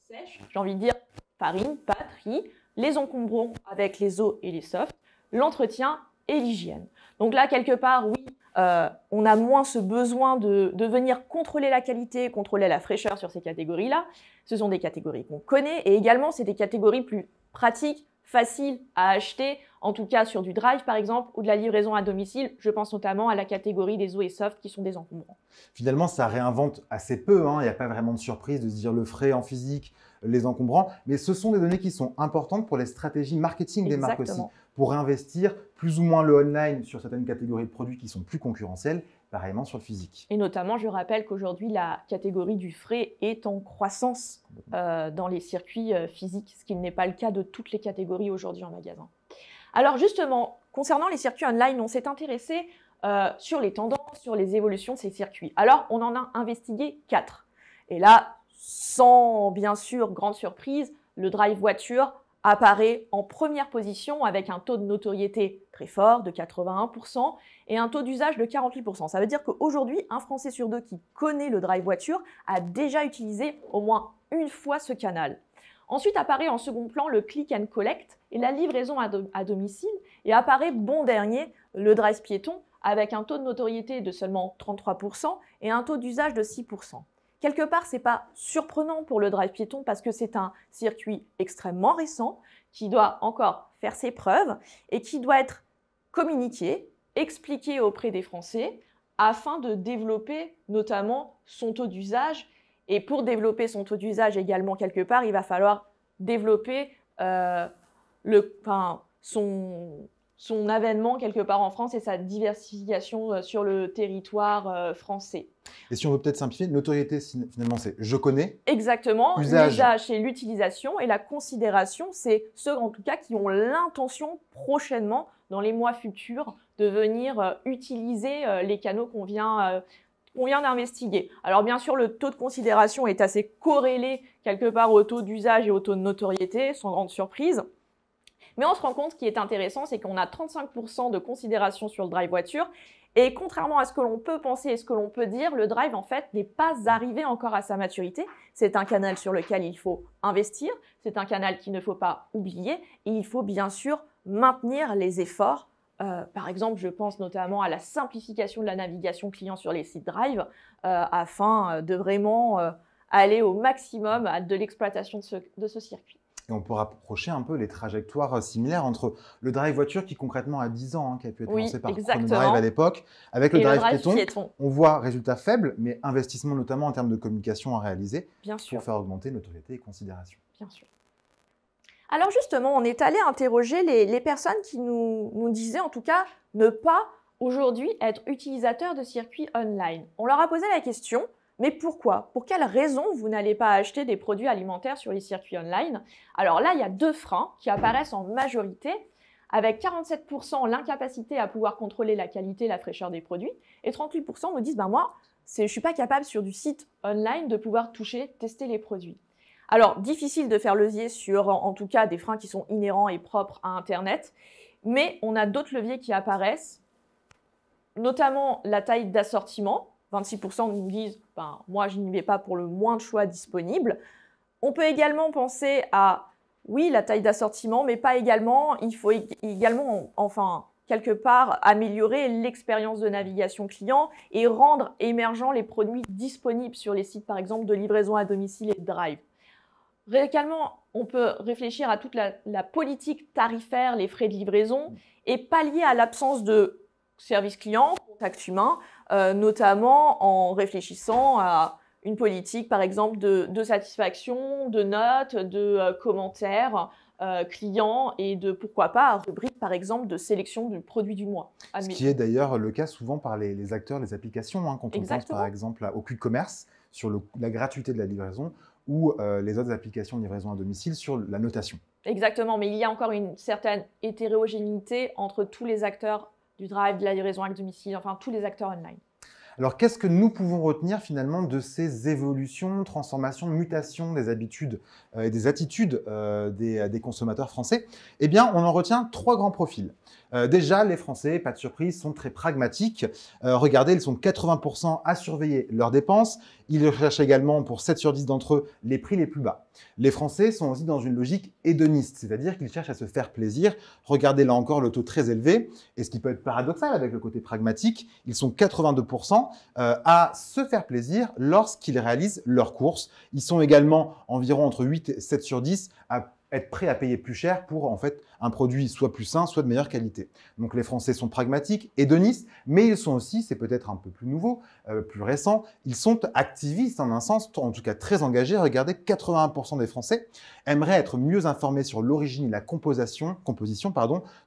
sèche, j'ai envie de dire farine, pâtes, riz, les encombrants avec les os et les softs, l'entretien et l'hygiène. Donc là, quelque part, oui, on a moins ce besoin de venir contrôler la qualité, contrôler la fraîcheur sur ces catégories-là. Ce sont des catégories qu'on connaît, et également, c'est des catégories plus pratiques, faciles à acheter, en tout cas sur du drive par exemple, ou de la livraison à domicile. Je pense notamment à la catégorie des os et softs qui sont des encombrants. Finalement, ça réinvente assez peu, hein. Il n'y a pas vraiment de surprise de se dire le frais en physique, les encombrants, mais ce sont des données qui sont importantes pour les stratégies marketing des marques aussi, pour investir plus ou moins le online sur certaines catégories de produits qui sont plus concurrentielles, pareillement sur le physique. Et notamment, je rappelle qu'aujourd'hui, la catégorie du frais est en croissance dans les circuits physiques, ce qui n'est pas le cas de toutes les catégories aujourd'hui en magasin. Alors justement, concernant les circuits online, on s'est intéressé sur les tendances, sur les évolutions de ces circuits. Alors, on en a investigué 4. Et là, sans bien sûr grande surprise, le drive voiture apparaît en première position avec un taux de notoriété très fort de 81% et un taux d'usage de 48%. Ça veut dire qu'aujourd'hui, un Français sur 2 qui connaît le drive voiture a déjà utilisé au moins une fois ce canal. Ensuite apparaît en second plan le click and collect et la livraison à domicile, et apparaît bon dernier le drive piéton avec un taux de notoriété de seulement 33% et un taux d'usage de 6%. Quelque part, ce n'est pas surprenant pour le drive piéton parce que c'est un circuit extrêmement récent qui doit encore faire ses preuves et qui doit être communiqué, expliqué auprès des Français afin de développer notamment son taux d'usage. Et pour développer son taux d'usage également quelque part, il va falloir développer son avènement quelque part en France et sa diversification sur le territoire français. Et si on veut peut-être simplifier, notoriété, finalement, c'est je connais. Exactement. Usage. L'usage, c'est l'utilisation. Et la considération, c'est ceux, en tout cas, qui ont l'intention prochainement, dans les mois futurs, de venir utiliser les canaux qu'on vient d'investiguer. Alors, bien sûr, le taux de considération est assez corrélé quelque part au taux d'usage et au taux de notoriété, sans grande surprise. Mais on se rend compte, ce qui est intéressant, c'est qu'on a 35% de considération sur le drive voiture. Et contrairement à ce que l'on peut penser et ce que l'on peut dire, le drive, en fait, n'est pas arrivé encore à sa maturité. C'est un canal sur lequel il faut investir. C'est un canal qu'il ne faut pas oublier. Et il faut bien sûr maintenir les efforts. Par exemple, je pense notamment à la simplification de la navigation client sur les sites drive afin de vraiment aller au maximum de l'exploitation de ce circuit. Et on peut rapprocher un peu les trajectoires similaires entre le drive voiture qui concrètement a 10 ans, qui a pu être lancé par Chronodrive à l'époque, avec le drive piéton. On voit résultat faible, mais investissement notamment en termes de communication à réaliser pour faire augmenter notoriété et considération. Bien sûr. Alors justement, on est allé interroger les personnes qui nous disaient en tout cas ne pas aujourd'hui être utilisateurs de circuits online. On leur a posé la question. Mais pourquoi? Pour quelles raisons vous n'allez pas acheter des produits alimentaires sur les circuits online? Alors là, il y a deux freins qui apparaissent en majorité, avec 47% l'incapacité à pouvoir contrôler la qualité et la fraîcheur des produits, et 38% nous disent moi, je ne suis pas capable sur du site online de pouvoir toucher, tester les produits. Alors, difficile de faire levier sur, en tout cas, des freins qui sont inhérents et propres à Internet, mais on a d'autres leviers qui apparaissent, notamment la taille d'assortiment. 26% nous disent moi, je n'y vais pas pour le moins de choix disponible. On peut également penser à, oui, la taille d'assortiment, mais pas également. Il faut également, quelque part, améliorer l'expérience de navigation client et rendre émergents les produits disponibles sur les sites, par exemple, de livraison à domicile et de drive. Également, on peut réfléchir à toute la politique tarifaire, les frais de livraison, et pallier à l'absence de service client, contact humain, notamment en réfléchissant à une politique, par exemple, de satisfaction, de notes, de commentaires clients et de, pourquoi pas, rubrique, par exemple, de sélection du produit du mois. Ce qui est d'ailleurs le cas souvent par les acteurs, les applications, quand on pense par exemple au Q-commerce, sur la gratuité de la livraison, ou les autres applications de livraison à domicile sur la notation. Exactement, mais il y a encore une certaine hétérogénéité entre tous les acteurs du drive, de la livraison à domicile, tous les acteurs online. Alors, qu'est-ce que nous pouvons retenir finalement de ces évolutions, transformations, mutations des habitudes et des attitudes des consommateurs français? Eh bien, on en retient 3 grands profils. Déjà, les Français, pas de surprise, sont très pragmatiques. Regardez, ils sont 80% à surveiller leurs dépenses. Ils recherchent également, pour 7 sur 10 d'entre eux, les prix les plus bas. Les Français sont aussi dans une logique hédoniste, c'est-à-dire qu'ils cherchent à se faire plaisir. Regardez là encore le taux très élevé, et ce qui peut être paradoxal avec le côté pragmatique, ils sont 82% à se faire plaisir lorsqu'ils réalisent leurs courses. Ils sont également environ entre 8 et 7 sur 10 à être prêts à payer plus cher pour en fait un produit soit plus sain, soit de meilleure qualité. Donc les Français sont pragmatiques, hédonistes, mais ils sont aussi, c'est peut-être un peu plus nouveau, plus récent, ils sont activistes en un sens, en tout cas très engagés. Regardez, 81% des Français aimeraient être mieux informés sur l'origine et la composition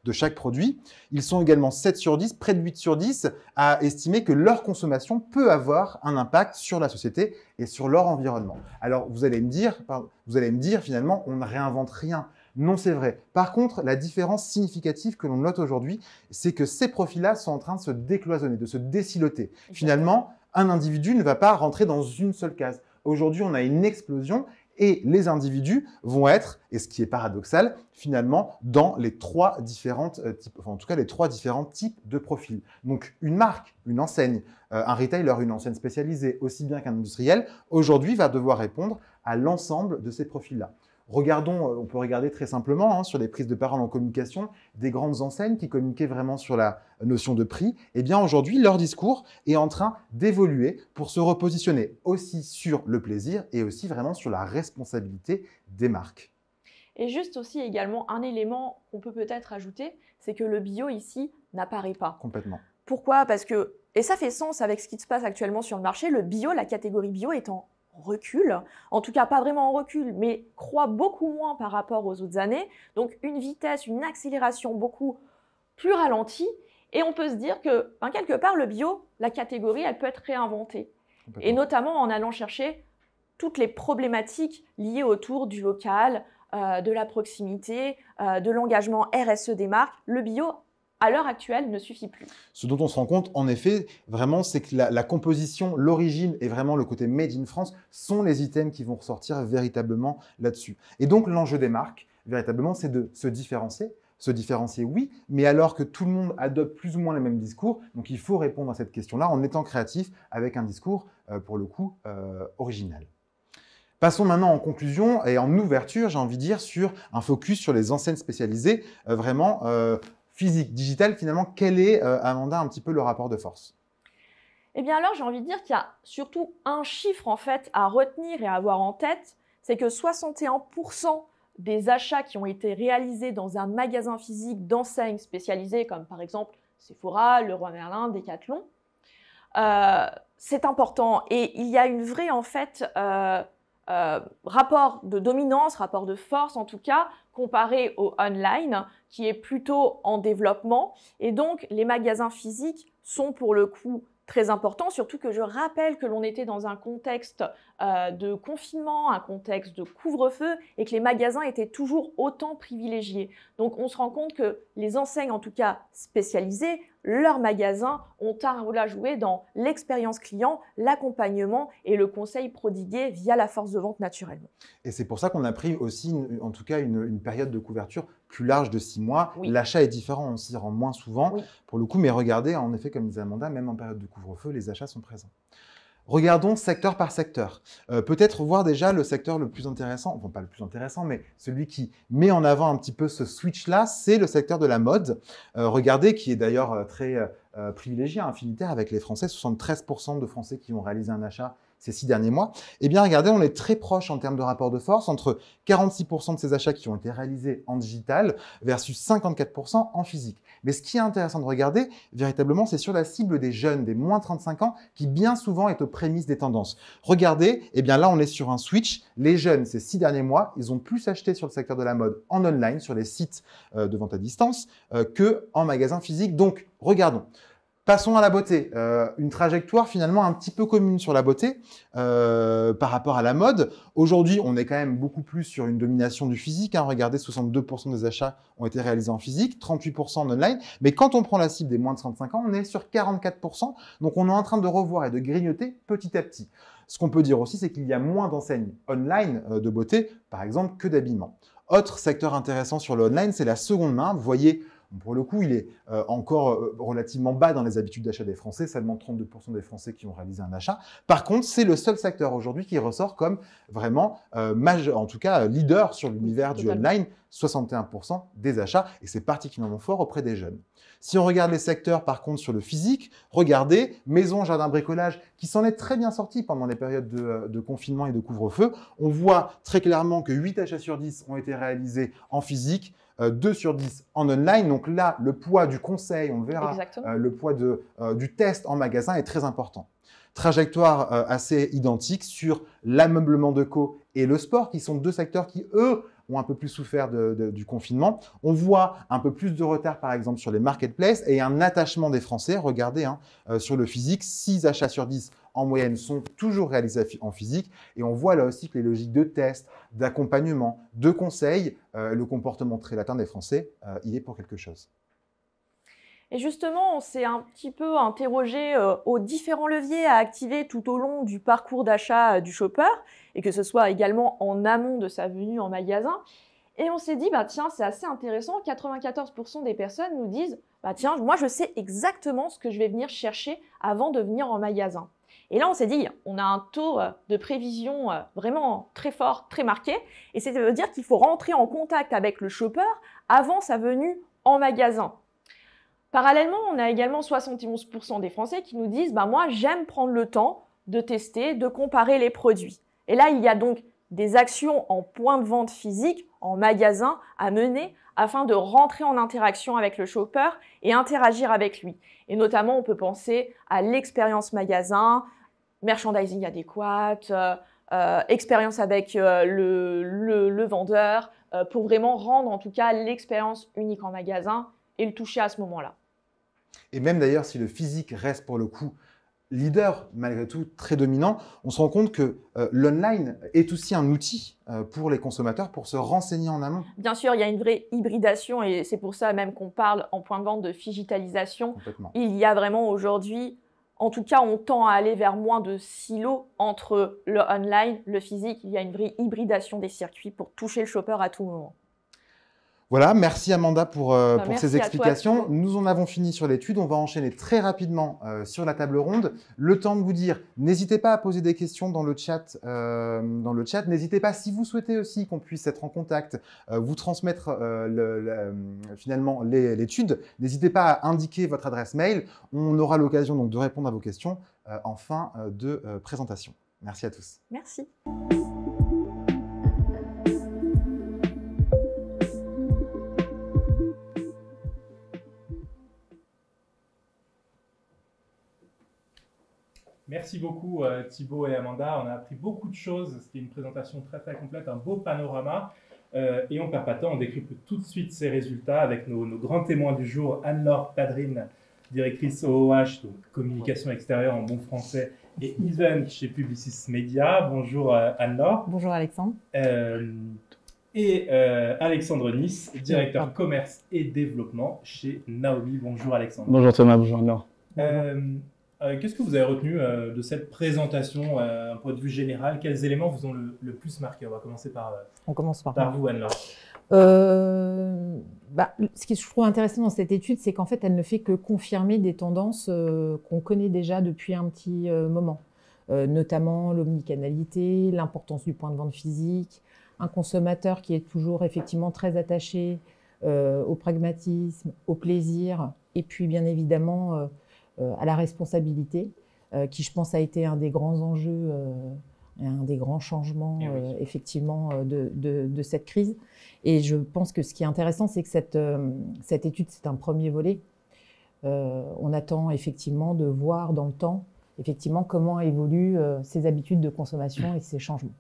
de chaque produit. Ils sont également 7 sur 10, près de 8 sur 10, à estimer que leur consommation peut avoir un impact sur la société et sur leur environnement. Alors vous allez me dire finalement, on ne réinvente rien. Non, c'est vrai. Par contre, la différence significative que l'on note aujourd'hui, c'est que ces profils-là sont en train de se décloisonner, de se désiloter. Finalement, un individu ne va pas rentrer dans une seule case. Aujourd'hui, on a une explosion et les individus vont être, et ce qui est paradoxal, finalement, dans les 3 différents types, les 3 différents types de profils. Donc, une marque, une enseigne, un retailer, une enseigne spécialisée, aussi bien qu'un industriel, aujourd'hui va devoir répondre à l'ensemble de ces profils-là. Regardons, on peut regarder très simplement sur les prises de parole en communication des grandes enseignes qui communiquaient vraiment sur la notion de prix. Eh bien, aujourd'hui, leur discours est en train d'évoluer pour se repositionner aussi sur le plaisir et aussi vraiment sur la responsabilité des marques. Et juste aussi également un élément qu'on peut peut-être ajouter, c'est que le bio ici n'apparaît pas. Complètement. Pourquoi? Parce que, et ça fait sens avec ce qui se passe actuellement sur le marché, le bio, la catégorie bio est en recul, en tout cas pas vraiment en recul, mais croît beaucoup moins par rapport aux autres années, donc une vitesse, une accélération beaucoup plus ralentie, et on peut se dire que, quelque part, le bio, la catégorie, elle peut être réinventée, et notamment en allant chercher toutes les problématiques liées autour du local, de la proximité, de l'engagement RSE des marques. Le bio, à l'heure actuelle, ne suffit plus. Ce dont on se rend compte, en effet, vraiment, c'est que la composition, l'origine et vraiment le côté made in France sont les items qui vont ressortir véritablement là-dessus. Et donc, l'enjeu des marques, véritablement, c'est de se différencier. Se différencier, oui, mais alors que tout le monde adopte plus ou moins les mêmes discours, donc il faut répondre à cette question-là en étant créatif avec un discours, pour le coup, original. Passons maintenant en conclusion et en ouverture, j'ai envie de dire, sur un focus sur les enseignes spécialisées, vraiment physique, digital. Finalement, quel est, Amanda, un petit peu le rapport de force? Eh bien alors, j'ai envie de dire qu'il y a surtout un chiffre en fait à retenir et à avoir en tête, c'est que 61% des achats qui ont été réalisés dans un magasin physique d'enseignes spécialisées, comme par exemple Sephora, Leroy Merlin, Decathlon, c'est important. Et il y a une vraie en fait rapport de dominance, rapport de force en tout cas, comparé au online qui est plutôt en développement. Et donc, les magasins physiques sont pour le coup très importants, surtout que je rappelle que l'on était dans un contexte de confinement, un contexte de couvre-feu et que les magasins étaient toujours autant privilégiés. Donc, on se rend compte que les enseignes, en tout cas spécialisées, leurs magasins ont un rôle à jouer dans l'expérience client, l'accompagnement et le conseil prodigué via la force de vente naturellement. Et c'est pour ça qu'on a pris aussi, en tout cas, une période de couverture plus large de 6 mois. Oui. L'achat est différent, on s'y rend moins souvent, Oui. pour le coup, mais regardez, en effet, comme disait Amanda, même en période de couvre-feu, les achats sont présents. Regardons secteur par secteur. Peut-être voir déjà le secteur le plus intéressant, enfin pas le plus intéressant, mais celui qui met en avant un petit peu ce switch-là, c'est le secteur de la mode. Regardez, qui est d'ailleurs très privilégié à Infinitaire avec les Français, 73% de Français qui ont réalisé un achat ces 6 derniers mois. Eh bien, regardez, on est très proche en termes de rapport de force entre 46% de ces achats qui ont été réalisés en digital versus 54% en physique. Mais ce qui est intéressant de regarder, véritablement, c'est sur la cible des jeunes, des moins 35 ans, qui bien souvent est aux prémices des tendances. Regardez, eh bien là, on est sur un switch. Les jeunes, ces 6 derniers mois, ils ont plus acheté sur le secteur de la mode en online, sur les sites de vente à distance, qu'en magasin physique. Donc, regardons. Passons à la beauté. Une trajectoire finalement un petit peu commune sur la beauté par rapport à la mode. Aujourd'hui, on est quand même beaucoup plus sur une domination du physique. Regardez, 62% des achats ont été réalisés en physique, 38% en online. Mais quand on prend la cible des moins de 35 ans, on est sur 44%. Donc, on est en train de revoir et de grignoter petit à petit. Ce qu'on peut dire aussi, c'est qu'il y a moins d'enseignes online de beauté, par exemple, que d'habillement. Autre secteur intéressant sur le online, c'est la seconde main. Vous voyez, pour le coup, il est encore relativement bas dans les habitudes d'achat des Français, seulement 32% des Français qui ont réalisé un achat. Par contre, c'est le seul secteur aujourd'hui qui ressort comme vraiment majeur, en tout cas leader sur l'univers du online, 61% des achats, et c'est particulièrement fort auprès des jeunes. Si on regarde les secteurs, par contre, sur le physique, regardez, maison, jardin, bricolage, qui s'en est très bien sorti pendant les périodes de confinement et de couvre-feu. On voit très clairement que 8 achats sur 10 ont été réalisés en physique, 2 sur 10 en online. Donc là, le poids du conseil, on le verra, le poids du test en magasin est très important. Trajectoire assez identique sur l'ameublement déco et le sport, qui sont 2 secteurs qui, eux, ont un peu plus souffert du confinement. On voit un peu plus de retard, par exemple, sur les marketplaces et un attachement des Français. Regardez, sur le physique, 6 achats sur 10 en moyenne sont toujours réalisés en physique. Et on voit là aussi que les logiques de test, d'accompagnement, de conseil, le comportement très latin des Français, il est pour quelque chose. Et justement, on s'est un petit peu interrogé aux différents leviers à activer tout au long du parcours d'achat du shopper, et que ce soit également en amont de sa venue en magasin. Et on s'est dit, bah tiens, c'est assez intéressant, 94% des personnes nous disent, bah tiens, moi je sais exactement ce que je vais venir chercher avant de venir en magasin. Et là, on s'est dit, on a un taux de prévision vraiment très fort, très marqué. Et ça veut dire qu'il faut rentrer en contact avec le shopper avant sa venue en magasin. Parallèlement, on a également 71% des Français qui nous disent, moi, j'aime prendre le temps de tester, de comparer les produits. Et là, il y a donc des actions en point de vente physique, en magasin, à mener afin de rentrer en interaction avec le shopper et interagir avec lui. Et notamment, on peut penser à l'expérience magasin, merchandising adéquat, expérience avec le vendeur, pour vraiment rendre en tout cas l'expérience unique en magasin et le toucher à ce moment-là. Et même d'ailleurs, si le physique reste pour le coup leader, malgré tout, très dominant, on se rend compte que l'online est aussi un outil pour les consommateurs pour se renseigner en amont. Bien sûr, il y a une vraie hybridation et c'est pour ça même qu'on parle en point de vente de digitalisation. Il y a vraiment aujourd'hui, en tout cas, on tend à aller vers moins de silos entre le online, le physique. Il y a une vraie hybridation des circuits pour toucher le shopper à tout moment. Voilà, merci Amanda pour ces explications. Toi, nous en avons fini sur l'étude. On va enchaîner très rapidement sur la table ronde. Le temps de vous dire, n'hésitez pas à poser des questions dans le chat. N'hésitez pas, si vous souhaitez aussi qu'on puisse être en contact, vous transmettre finalement l'étude, n'hésitez pas à indiquer votre adresse mail. On aura l'occasion donc de répondre à vos questions en fin de présentation. Merci à tous. Merci. Merci beaucoup Thibaut et Amanda, on a appris beaucoup de choses, c'était une présentation très très complète, un beau panorama et on ne perd pas de temps, on décrypte tout de suite ces résultats avec nos grands témoins du jour, Anne-Laure Padrine, directrice OOH, donc communication extérieure en bon français, et Event chez Publicis Media. Bonjour Anne-Laure. Bonjour Alexandre. Et Alexandre Nice, directeur commerce et développement chez Naomi. Bonjour Alexandre. Bonjour Thomas, bonjour Anne-Laure. Qu'est-ce que vous avez retenu de cette présentation, un point de vue général? Quels éléments vous ont le plus marqué? On va commencer par vous, Anne-Laure. Ce que je trouve intéressant dans cette étude, c'est qu'en fait, elle ne fait que confirmer des tendances qu'on connaît déjà depuis un petit moment, notamment l'omnicanalité, l'importance du point de vente physique, un consommateur qui est toujours effectivement très attaché au pragmatisme, au plaisir, et puis bien évidemment à la responsabilité, qui je pense a été un des grands enjeux, un des grands changements effectivement de cette crise. Et je pense que ce qui est intéressant, c'est que cette étude, c'est un premier volet. On attend effectivement de voir dans le temps effectivement comment évoluent ces habitudes de consommation et ces changements.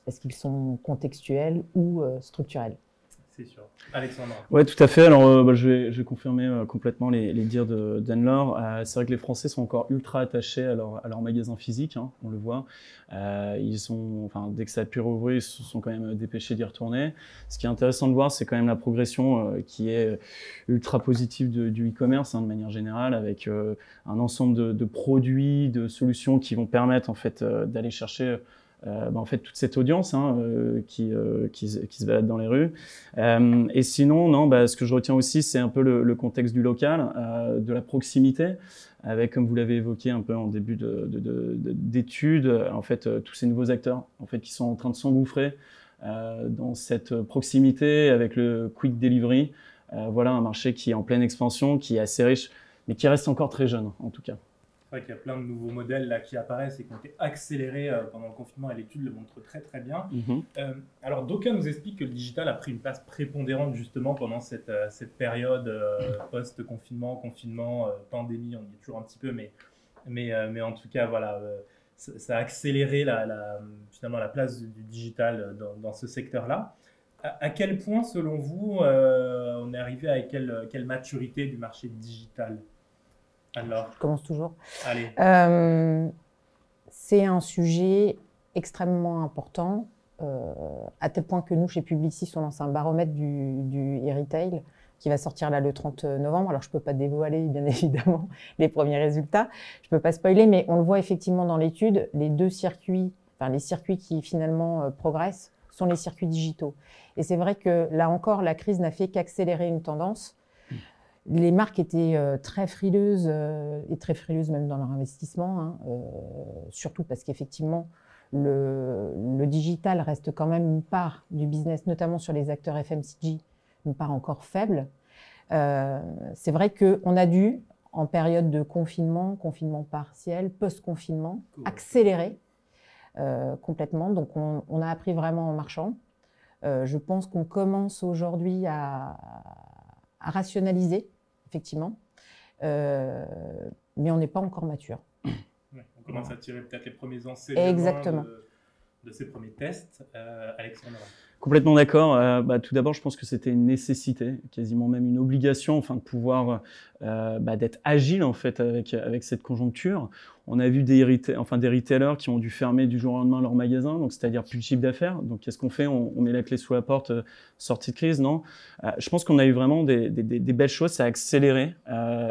Est-ce qu'ils sont contextuels ou structurels? C'est sûr. Alexandre. Oui, tout à fait. Alors, je vais confirmer complètement les dires d'Anne-Laure. C'est vrai que les Français sont encore ultra attachés à leur magasin physique, hein, on le voit. Dès que ça a pu rouvrir, ils se sont quand même dépêchés d'y retourner. Ce qui est intéressant de voir, c'est quand même la progression qui est ultra positive du e-commerce, hein, de manière générale, avec un ensemble de produits, de solutions qui vont permettre en fait d'aller chercher toute cette audience qui se balade dans les rues. Et sinon, ce que je retiens aussi, c'est un peu le contexte du local, de la proximité, avec, comme vous l'avez évoqué un peu en début d'études, en fait, tous ces nouveaux acteurs en fait, qui sont en train de s'engouffrer dans cette proximité avec le quick delivery. Voilà un marché qui est en pleine expansion, qui est assez riche, mais qui reste encore très jeune, en tout cas. C'est vrai qu'il y a plein de nouveaux modèles là, qui apparaissent et qui ont été accélérés pendant le confinement et l'étude le montre très très bien. Alors d'aucuns nous expliquent que le digital a pris une place prépondérante justement pendant cette période post-confinement, confinement, pandémie, on y est toujours un petit peu, mais en tout cas voilà, ça a accéléré finalement la place du digital dans ce secteur-là. À quel point selon vous on est arrivé à quelle maturité du marché digital? Alors, je commence toujours. Allez. C'est un sujet extrêmement important, à tel point que nous, chez Publicis, on lance un baromètre du e-retail qui va sortir là le 30 novembre. Alors, je ne peux pas dévoiler, bien évidemment, les premiers résultats. Je ne peux pas spoiler, mais on le voit effectivement dans l'étude, les circuits qui finalement progressent sont les circuits digitaux. Et c'est vrai que là encore, la crise n'a fait qu'accélérer une tendance. Les marques étaient très frileuses et très frileuses même dans leur investissement, hein, surtout parce qu'effectivement, le digital reste quand même une part du business, notamment sur les acteurs FMCG, une part encore faible. C'est vrai qu'on a dû, en période de confinement partiel, post-confinement, accélérer complètement. Donc, on a appris vraiment en marchant. Je pense qu'on commence aujourd'hui à rationaliser, effectivement, mais on n'est pas encore mature. Ouais, on commence à tirer peut-être les premiers enseignements de ces premiers tests. Alexandre. Complètement d'accord. Tout d'abord, je pense que c'était une nécessité, quasiment même une obligation, enfin, de pouvoir d'être agile en fait avec cette conjoncture. On a vu des retailers qui ont dû fermer du jour au lendemain leur magasin, donc c'est-à-dire plus de chiffre d'affaires. Donc qu'est-ce qu'on fait? On met la clé sous la porte, sortie de crise, non? Je pense qu'on a eu vraiment des belles choses. Ça a accéléré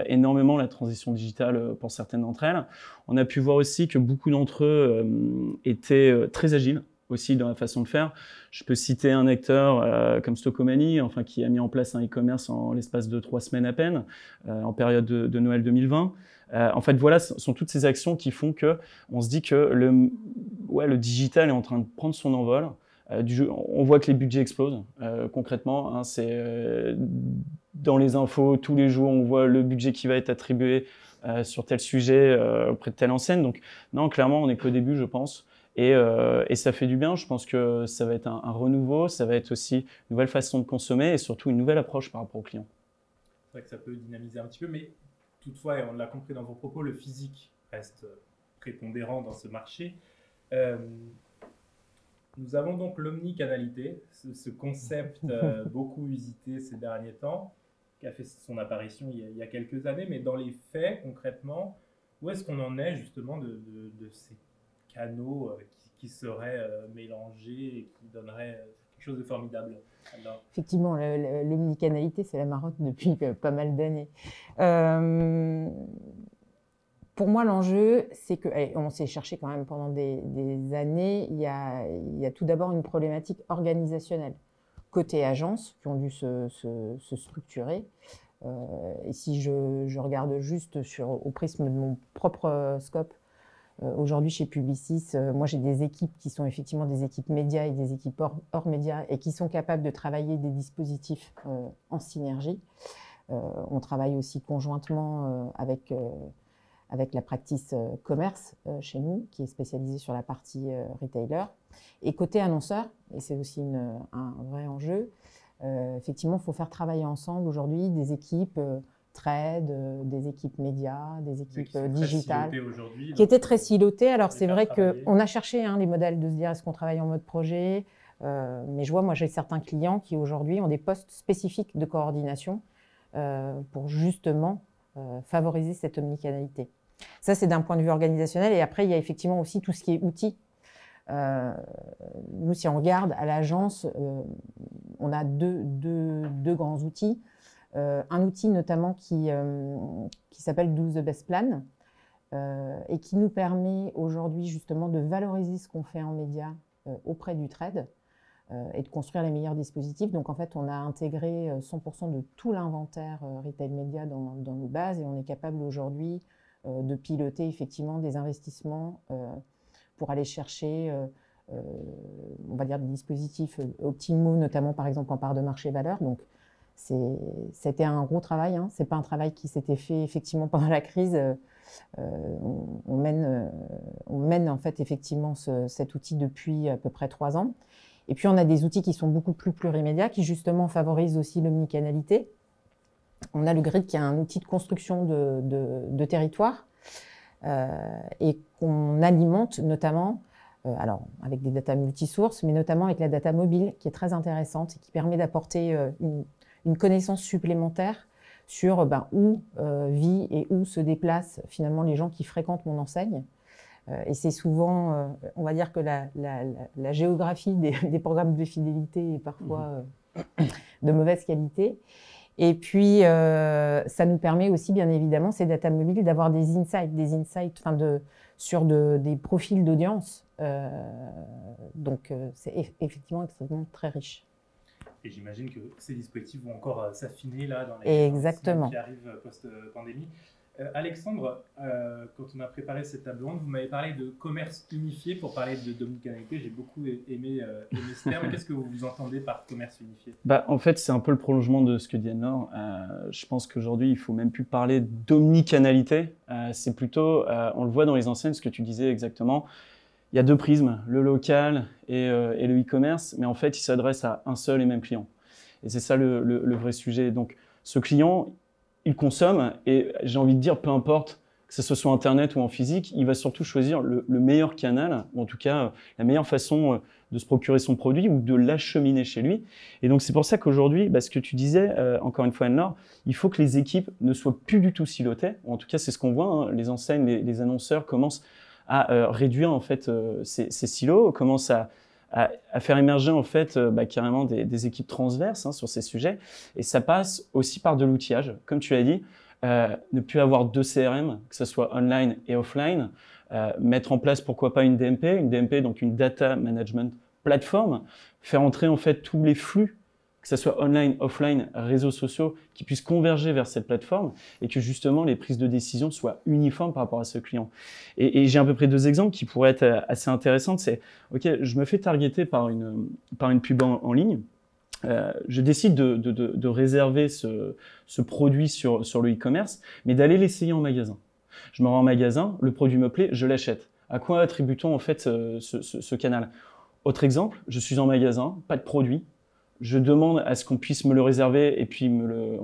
énormément la transition digitale pour certaines d'entre elles. On a pu voir aussi que beaucoup d'entre eux étaient très agiles aussi dans la façon de faire. Je peux citer un acteur comme Stocomanie, enfin, qui a mis en place un e-commerce en l'espace de 3 semaines à peine, en période de Noël 2020. En fait, voilà, ce sont toutes ces actions qui font que on se dit que le digital est en train de prendre son envol. On voit que les budgets explosent concrètement. Hein, c'est dans les infos tous les jours, on voit le budget qui va être attribué sur tel sujet auprès de telle enseigne. Donc non, clairement, on n'est qu'au début, je pense. Et ça fait du bien. Je pense que ça va être un renouveau, ça va être aussi une nouvelle façon de consommer et surtout une nouvelle approche par rapport aux clients. C'est vrai que ça peut dynamiser un petit peu, mais toutefois, et on l'a compris dans vos propos, le physique reste prépondérant dans ce marché. Nous avons donc l'omnicanalité, ce concept beaucoup usité ces derniers temps, qui a fait son apparition il y a quelques années, mais dans les faits, concrètement, où est-ce qu'on en est justement de ces canaux qui seraient mélangés et qui donneraient quelque chose de formidable? Alors... Effectivement, l'omnicanalité, c'est la marotte depuis pas mal d'années. Pour moi, l'enjeu, c'est que, on s'est cherché quand même pendant des années, il y a tout d'abord une problématique organisationnelle. Côté agences, qui ont dû se structurer. Et si je regarde juste au prisme de mon propre scope, aujourd'hui chez Publicis, moi j'ai des équipes qui sont effectivement des équipes médias et des équipes hors médias et qui sont capables de travailler des dispositifs en synergie. On travaille aussi conjointement avec la practice commerce chez nous, qui est spécialisée sur la partie retailer. Et côté annonceur, et c'est aussi un vrai enjeu, effectivement, il faut faire travailler ensemble aujourd'hui des équipes trade, des équipes médias, des équipes digitales, qui étaient très silotées. Alors c'est vrai qu'on a cherché les modèles de se dire est-ce qu'on travaille en mode projet, mais je vois, moi j'ai certains clients qui aujourd'hui ont des postes spécifiques de coordination pour justement favoriser cette omnicanalité. Ça, c'est d'un point de vue organisationnel. Et après, il y a effectivement aussi tout ce qui est outils. Nous, si on regarde à l'agence, on a deux grands outils. Un outil notamment qui s'appelle Do the Best Plan et qui nous permet aujourd'hui justement de valoriser ce qu'on fait en médias auprès du trade et de construire les meilleurs dispositifs. Donc en fait, on a intégré 100% de tout l'inventaire retail média dans nos bases et on est capable aujourd'hui de piloter effectivement des investissements pour aller chercher, on va dire, des dispositifs optimaux, notamment par exemple en part de marché valeur. Donc c'était un gros travail, hein. C'est pas un travail qui s'était fait effectivement pendant la crise. On mène en fait effectivement cet outil depuis à peu près 3 ans. Et puis on a des outils qui sont beaucoup plus plurimédias, qui justement favorisent aussi l'omnicanalité. On a le Grid qui est un outil de construction de territoire et qu'on alimente notamment, alors avec des data multisources, mais notamment avec la data mobile qui est très intéressante et qui permet d'apporter une connaissance supplémentaire sur où vit et où se déplacent finalement les gens qui fréquentent mon enseigne. Et c'est souvent, on va dire que la géographie des programmes de fidélité est parfois de mauvaise qualité. Et puis, ça nous permet aussi, bien évidemment, ces data mobiles, d'avoir des insights sur des profils d'audience. Donc, c'est effectivement extrêmement très riche. Et j'imagine que ces dispositifs vont encore s'affiner là dans les Exactement. qui arrivent post-pandémie. Alexandre, quand on a préparé cette table ronde, vous m'avez parlé de commerce unifié pour parler d'omnicanalité. J'ai beaucoup aimé ce terme. Qu'est-ce que vous entendez par commerce unifié? En fait, c'est un peu le prolongement de ce que dit Anne-Laure. Je pense qu'aujourd'hui, il ne faut même plus parler d'omnicanalité. C'est plutôt, on le voit dans les enseignes, ce que tu disais exactement. Il y a deux prismes, le local et le e-commerce, mais en fait, ils s'adressent à un seul et même client. Et c'est ça le vrai sujet. Donc, ce client, il consomme et j'ai envie de dire, peu importe que ce soit sur Internet ou en physique, il va surtout choisir le meilleur canal, ou en tout cas la meilleure façon de se procurer son produit ou de l'acheminer chez lui. Et donc c'est pour ça qu'aujourd'hui, ce que tu disais, encore une fois Anne-Laure, il faut que les équipes ne soient plus du tout silotées, ou en tout cas c'est ce qu'on voit, hein, les enseignes, les annonceurs commencent à réduire en fait ces silos, commencent à faire émerger en fait carrément des équipes transverses hein, sur ces sujets. Et ça passe aussi par de l'outillage. Comme tu l'as dit, ne plus avoir deux CRM, que ce soit online et offline, mettre en place pourquoi pas une DMP, donc une Data Management Platform, faire entrer en fait tous les flux, que ce soit online, offline, réseaux sociaux, qui puissent converger vers cette plateforme et que justement les prises de décision soient uniformes par rapport à ce client. Et j'ai à peu près deux exemples qui pourraient être assez intéressantes. C'est, OK, je me fais targeter par une pub en ligne. Je décide de réserver ce produit sur le e-commerce, mais d'aller l'essayer en magasin. Je me rends en magasin, le produit me plaît, je l'achète. À quoi attribue-t-on en fait ce canal? Autre exemple, je suis en magasin, pas de produit. Je demande à ce qu'on puisse me le réserver et puis me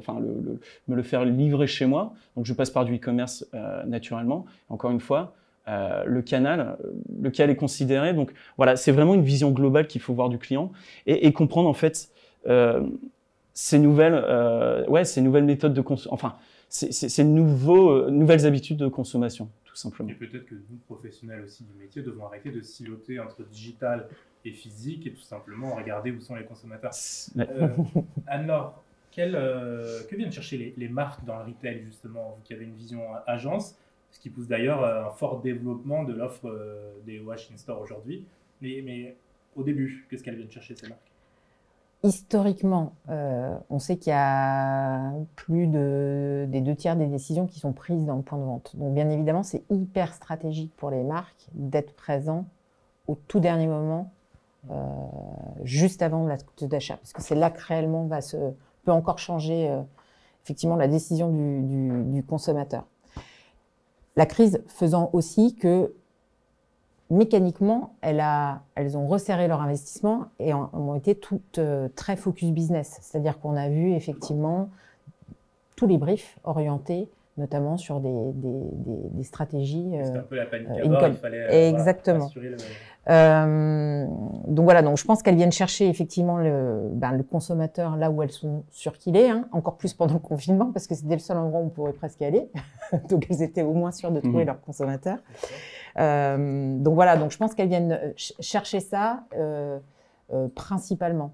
le faire livrer chez moi. Donc, je passe par du e-commerce naturellement. Encore une fois, le canal, lequel est considéré. Donc, voilà, c'est vraiment une vision globale qu'il faut voir du client et comprendre en fait ces nouvelles méthodes de consommation. Enfin, ces nouvelles habitudes de consommation, tout simplement. Et peut-être que nous, professionnels aussi du métier, devons arrêter de siloter entre digital et physique et tout simplement regarder où sont les consommateurs. Anne-Laure, que viennent chercher les marques dans le retail justement, qui avait une vision agence, ce qui pousse d'ailleurs un fort développement de l'offre des OH in-store aujourd'hui. Mais au début, qu'est-ce qu'elles viennent chercher ces marques? Historiquement, on sait qu'il y a plus des 2/3 des décisions qui sont prises dans le point de vente. Donc bien évidemment, c'est hyper stratégique pour les marques d'être présents au tout dernier moment, juste avant l'acte d'achat, parce que c'est là que réellement peut encore changer effectivement la décision du consommateur. La crise faisant aussi que mécaniquement, elles ont resserré leur investissement et ont été toutes très focus business. C'est-à-dire qu'on a vu effectivement tous les briefs orientés, notamment sur des stratégies. C'était un peu la panique à bord, il fallait exactement. Assurer le... Donc voilà, donc je pense qu'elles viennent chercher effectivement le consommateur là où elles sont sûres qu'il est, hein, encore plus pendant le confinement, parce que c'était le seul endroit où on pourrait presque aller. Donc elles étaient au moins sûres de trouver leur consommateur. Donc voilà, donc je pense qu'elles viennent chercher ça principalement.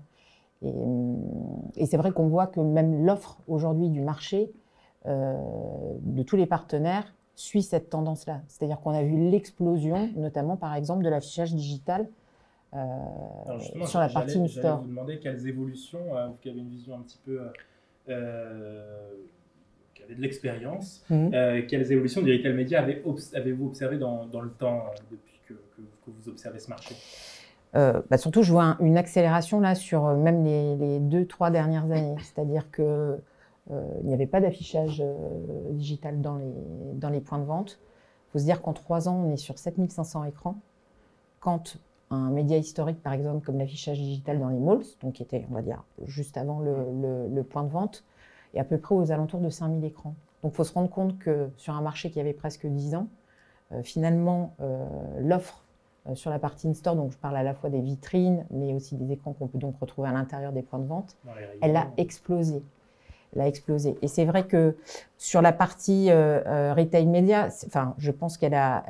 Et c'est vrai qu'on voit que même l'offre aujourd'hui du marché, de tous les partenaires, suit cette tendance-là. C'est-à-dire qu'on a vu l'explosion, notamment par exemple de l'affichage digital sur la partie in-store. J'allais vous demander quelles évolutions, vous qui avez une vision un petit peu, qui avez de l'expérience, quelles évolutions du retail média avez-vous observé dans le temps depuis que vous observez ce marché? Surtout, je vois une accélération là sur même les 2-3 dernières années. C'est-à-dire que il n'y avait pas d'affichage digital dans les points de vente. Il faut se dire qu'en 3 ans, on est sur 7500 écrans. Quand un média historique, par exemple, comme l'affichage digital dans les malls, donc qui était, on va dire, juste avant le point de vente, est à peu près aux alentours de 5000 écrans. Donc il faut se rendre compte que sur un marché qui avait presque 10 ans, finalement, l'offre sur la partie in-store, donc je parle à la fois des vitrines, mais aussi des écrans qu'on peut donc retrouver à l'intérieur des points de vente, elle a explosé. Elle a explosé. Et c'est vrai que sur la partie retail média, je pense qu'elle a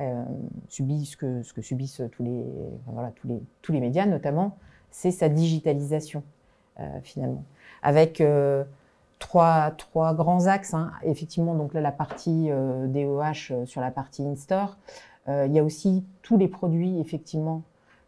subi ce que subissent tous les médias, notamment, c'est sa digitalisation, finalement. Avec trois grands axes. Hein. Effectivement, donc là, la partie DOH sur la partie in-store. Il y a aussi tous les produits, effectivement,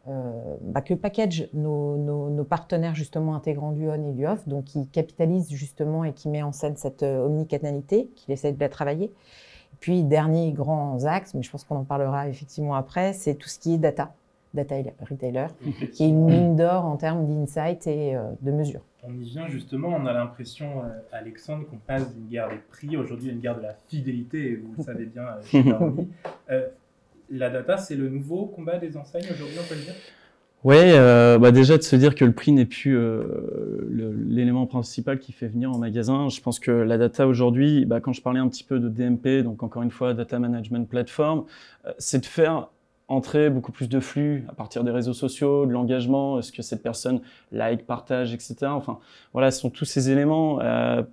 que package nos partenaires justement intégrants du on et du off, donc qui capitalise justement et qui met en scène cette omnicanalité, qu'il essaie de la travailler. Et puis, dernier grand axe, mais je pense qu'on en parlera effectivement après, c'est tout ce qui est data retailer, qui est une mine d'or en termes d'insight et de mesure. On y vient justement, on a l'impression, Alexandre, qu'on passe d'une guerre des prix aujourd'hui à une guerre de la fidélité, et vous le savez bien, chez Darwin. La data, c'est le nouveau combat des enseignes aujourd'hui, on peut le dire? Ouais, déjà de se dire que le prix n'est plus l'élément principal qui fait venir en magasin. Je pense que la data aujourd'hui, quand je parlais un petit peu de DMP, donc encore une fois Data Management Platform, c'est de faire entrer beaucoup plus de flux à partir des réseaux sociaux, de l'engagement, est-ce que cette personne like, partage, etc. Enfin, voilà, ce sont tous ces éléments,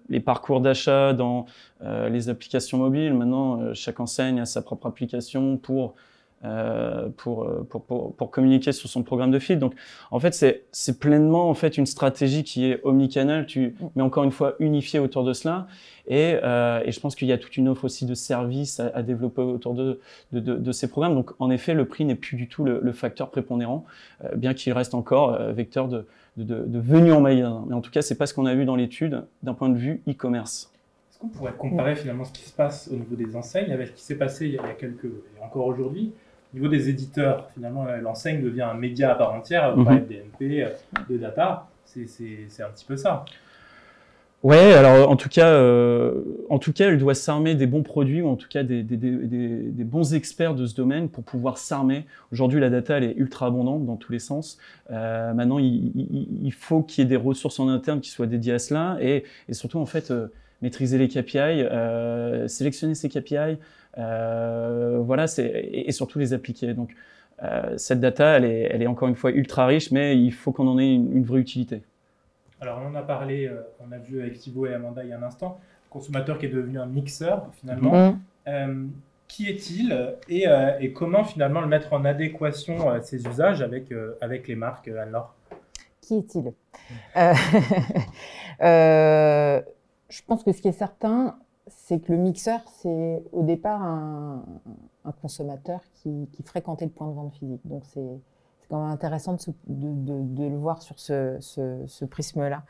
les parcours d'achat dans les applications mobiles. Maintenant, chaque enseigne a sa propre application pour communiquer sur son programme de feed. Donc, en fait, c'est pleinement en fait une stratégie qui est omnicanal, mais encore une fois unifiée autour de cela. Et je pense qu'il y a toute une offre aussi de services à développer autour de ces programmes. Donc, en effet, le prix n'est plus du tout le facteur prépondérant, bien qu'il reste encore vecteur de venue en magasin. Mais en tout cas, c'est pas ce qu'on a vu dans l'étude d'un point de vue e-commerce. Est-ce qu'on pourrait comparer finalement ce qui se passe au niveau des enseignes avec ce qui s'est passé il y a quelques, et encore aujourd'hui? Au niveau des éditeurs, finalement, l'enseigne devient un média à part entière, on parle de DMP, de data, c'est un petit peu ça. Ouais, alors en tout cas, elle doit s'armer des bons produits ou en tout cas des bons experts de ce domaine pour pouvoir s'armer. Aujourd'hui, la data, elle est ultra abondante dans tous les sens. Maintenant, il faut qu'il y ait des ressources en interne qui soient dédiées à cela et surtout, en fait, maîtriser les KPI, sélectionner ces KPI, voilà, et surtout les appliquer. Donc, cette data, elle est encore une fois ultra riche, mais il faut qu'on en ait une vraie utilité. Alors, on en a parlé, on a vu avec Thibaut et Amanda il y a un instant, consommateur qui est devenu un mixeur, finalement. Qui est-il et comment, finalement, le mettre en adéquation ses usages avec les marques, Anne-Laure? Qui est-il Je pense que ce qui est certain, c'est que le mixeur, c'est au départ un consommateur qui fréquentait le point de vente physique. Donc, c'est quand même intéressant de le voir sur ce prisme-là.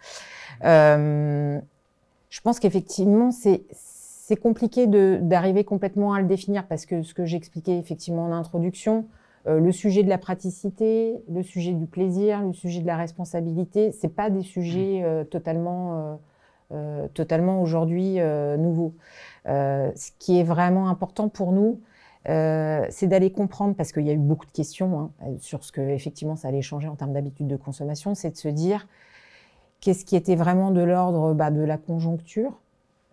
Je pense qu'effectivement, c'est compliqué d'arriver complètement à le définir parce que ce que j'expliquais effectivement en introduction, le sujet de la praticité, le sujet du plaisir, le sujet de la responsabilité, c'est pas des sujets totalement aujourd'hui nouveaux. Ce qui est vraiment important pour nous, c'est d'aller comprendre, parce qu'il y a eu beaucoup de questions sur ce que effectivement ça allait changer en termes d'habitude de consommation, c'est de se dire qu'est-ce qui était vraiment de l'ordre de la conjoncture,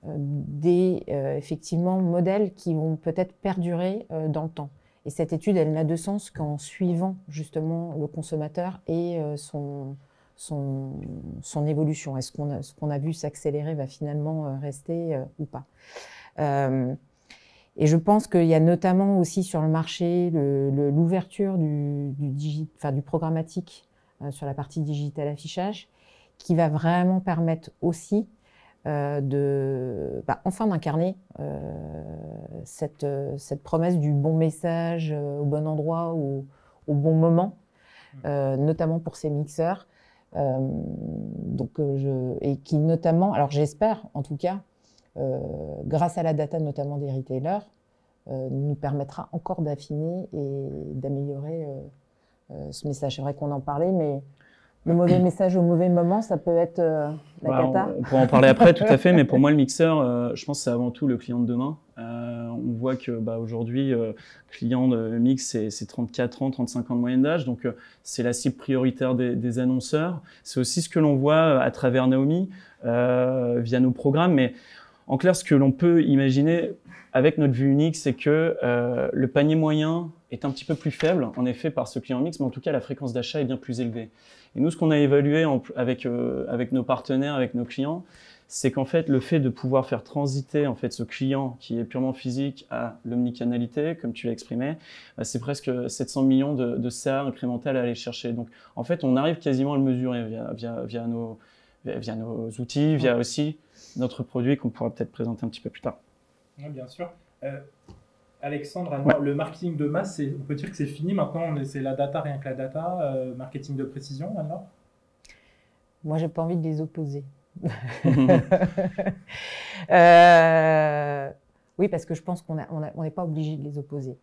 des effectivement modèles qui vont peut-être perdurer dans le temps. Et cette étude, elle n'a de sens qu'en suivant justement le consommateur et son évolution. Est-ce qu'on a vu s'accélérer va finalement rester ou pas? Et je pense qu'il y a notamment aussi sur le marché l'ouverture du programmatique sur la partie digital affichage qui va vraiment permettre aussi enfin d'incarner cette promesse du bon message au bon endroit ou au bon moment, notamment pour ces mixeurs. Et qui notamment, alors j'espère en tout cas, grâce à la data notamment des retailers, nous permettra encore d'affiner et d'améliorer ce message. C'est vrai qu'on en parlait, mais le mauvais message au mauvais moment, ça peut être la cata. On pourra en parler après, tout à fait, mais pour moi, le mixeur, je pense que c'est avant tout le client de demain. On voit que aujourd'hui, client de mix, c'est 34 ans, 35 ans de moyenne d'âge, donc c'est la cible prioritaire des annonceurs. C'est aussi ce que l'on voit à travers Naomi, via nos programmes, mais en clair, ce que l'on peut imaginer avec notre vue unique, c'est que le panier moyen est un petit peu plus faible, en effet, par ce client mix, mais en tout cas, la fréquence d'achat est bien plus élevée. Et nous, ce qu'on a évalué avec nos partenaires, avec nos clients, c'est qu'en fait, le fait de pouvoir faire transiter en fait ce client qui est purement phisique à l'omnicanalité, comme tu l'as exprimé, c'est presque 700 millions de CA incrémental à aller chercher. Donc, en fait, on arrive quasiment à le mesurer via nos outils, via aussi notre produit qu'on pourra peut-être présenter un petit peu plus tard. Oui, bien sûr. Alexandre, alors, le marketing de masse, on peut dire que c'est fini maintenant, c'est la data, rien que la data, marketing de précision, alors? Moi, j'ai pas envie de les opposer. Oui, parce que je pense qu'on n'est pas obligé de les opposer.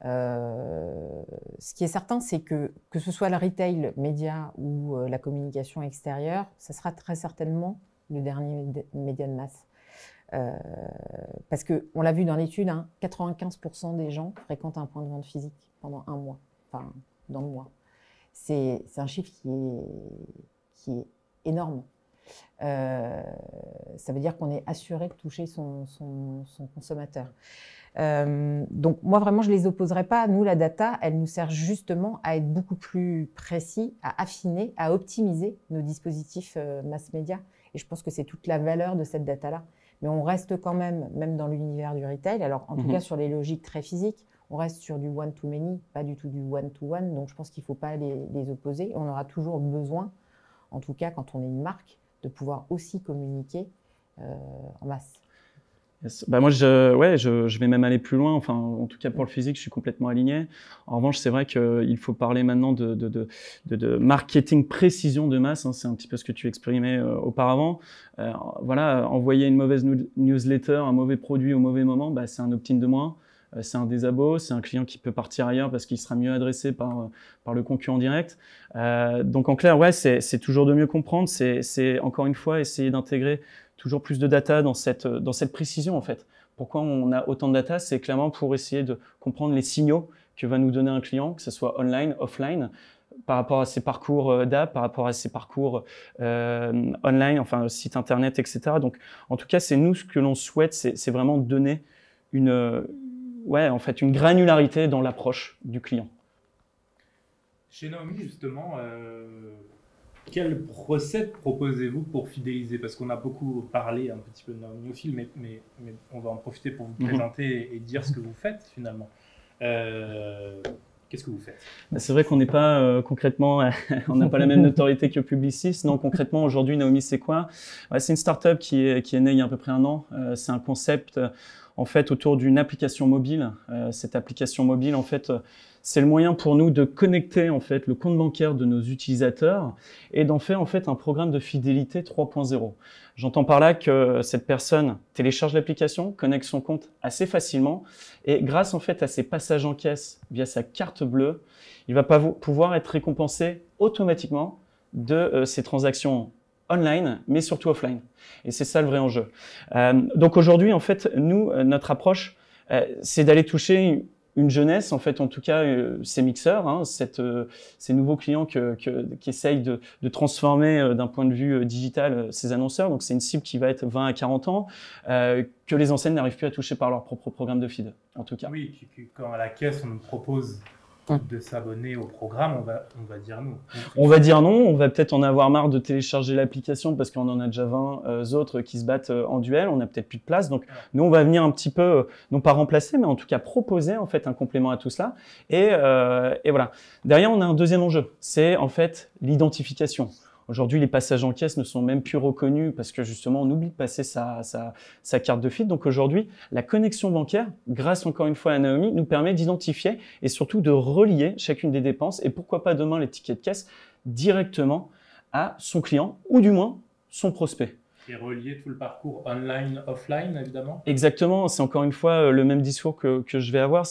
Ce qui est certain, c'est que ce soit le retail, média ou la communication extérieure, ça sera très certainement le dernier média de masse. Parce qu'on l'a vu dans l'étude, hein, 95% des gens fréquentent un point de vente physique pendant un mois, enfin dans le mois. C'est un chiffre qui est énorme. Ça veut dire qu'on est assuré de toucher son consommateur. Donc moi vraiment je les opposerai pas. Nous la data, elle nous sert justement à être beaucoup plus précis, à affiner, à optimiser nos dispositifs mass média. Et je pense que c'est toute la valeur de cette data-là. Mais on reste quand même dans l'univers du retail. Alors en tout cas sur les logiques très physiques, on reste sur du one-to-many, pas du tout du one-to-one. Donc je pense qu'il ne faut pas les opposer. On aura toujours besoin, en tout cas quand on est une marque, de pouvoir aussi communiquer en masse. Yes. Bah moi, je vais même aller plus loin. Enfin, en tout cas pour le physique, je suis complètement aligné. En revanche, c'est vrai qu'il faut parler maintenant de marketing précision de masse. Hein. C'est un petit peu ce que tu exprimais auparavant. Voilà, envoyer une mauvaise newsletter, un mauvais produit au mauvais moment, bah, c'est un opt-in de moins. C'est un désabo, c'est un client qui peut partir ailleurs parce qu'il sera mieux adressé par le concurrent direct. Donc en clair, ouais, c'est toujours de mieux comprendre. C'est encore une fois essayer d'intégrer toujours plus de data dans cette précision en fait. Pourquoi on a autant de data? C'est clairement pour essayer de comprendre les signaux que va nous donner un client, que ce soit online, offline, par rapport à ses parcours d'app, par rapport à ses parcours online, enfin site internet, etc. Donc en tout cas, c'est nous ce que l'on souhaite, c'est vraiment donner une granularité dans l'approche du client. Chez Naomi, justement, quelle recette proposez-vous pour fidéliser? Parce qu'on a beaucoup parlé un petit peu de Naomi au fil, mais on va en profiter pour vous présenter et dire ce que vous faites finalement. Qu'est-ce que vous faites? C'est vrai qu'on n'est pas concrètement, on n'a pas la même notoriété que Publicis. Non, concrètement, aujourd'hui, Naomi, c'est quoi? C'est une start-up qui est née il y a à peu près un an. C'est un concept en fait autour d'une application mobile. Cette application mobile, en fait, c'est le moyen pour nous de connecter en fait le compte bancaire de nos utilisateurs et d'en faire en fait un programme de fidélité 3.0. J'entends par là que cette personne télécharge l'application, connecte son compte assez facilement et grâce en fait à ses passages en caisse via sa carte bleue, il va pouvoir être récompensé automatiquement de ses transactions online, mais surtout offline. Et c'est ça le vrai enjeu. Donc aujourd'hui, en fait, nous, notre approche, c'est d'aller toucher une jeunesse, en fait, en tout cas, ces mixeurs, hein, ces nouveaux clients qui essayent de transformer d'un point de vue digital ces annonceurs. Donc, c'est une cible qui va être 20 à 40 ans, que les enseignes n'arrivent plus à toucher par leur propre programme de feed, en tout cas. Oui, quand à la caisse, on nous propose de s'abonner au programme, on va dire non. On va dire non, on va peut-être en avoir marre de télécharger l'application parce qu'on en a déjà 20 autres qui se battent en duel, on n'a peut-être plus de place. Donc nous, on va venir un petit peu, non pas remplacer, mais en tout cas proposer en fait un complément à tout cela. Et voilà. Derrière, on a un deuxième enjeu, c'est en fait l'identification. Aujourd'hui, les passages en caisse ne sont même plus reconnus parce que justement, on oublie de passer sa carte de feed. Donc aujourd'hui, la connexion bancaire, grâce encore une fois à Naomi, nous permet d'identifier et surtout de relier chacune des dépenses et pourquoi pas demain les tickets de caisse directement à son client ou du moins son prospect. Et relier tout le parcours online, offline, évidemment. Exactement, c'est encore une fois le même discours que je vais avoir.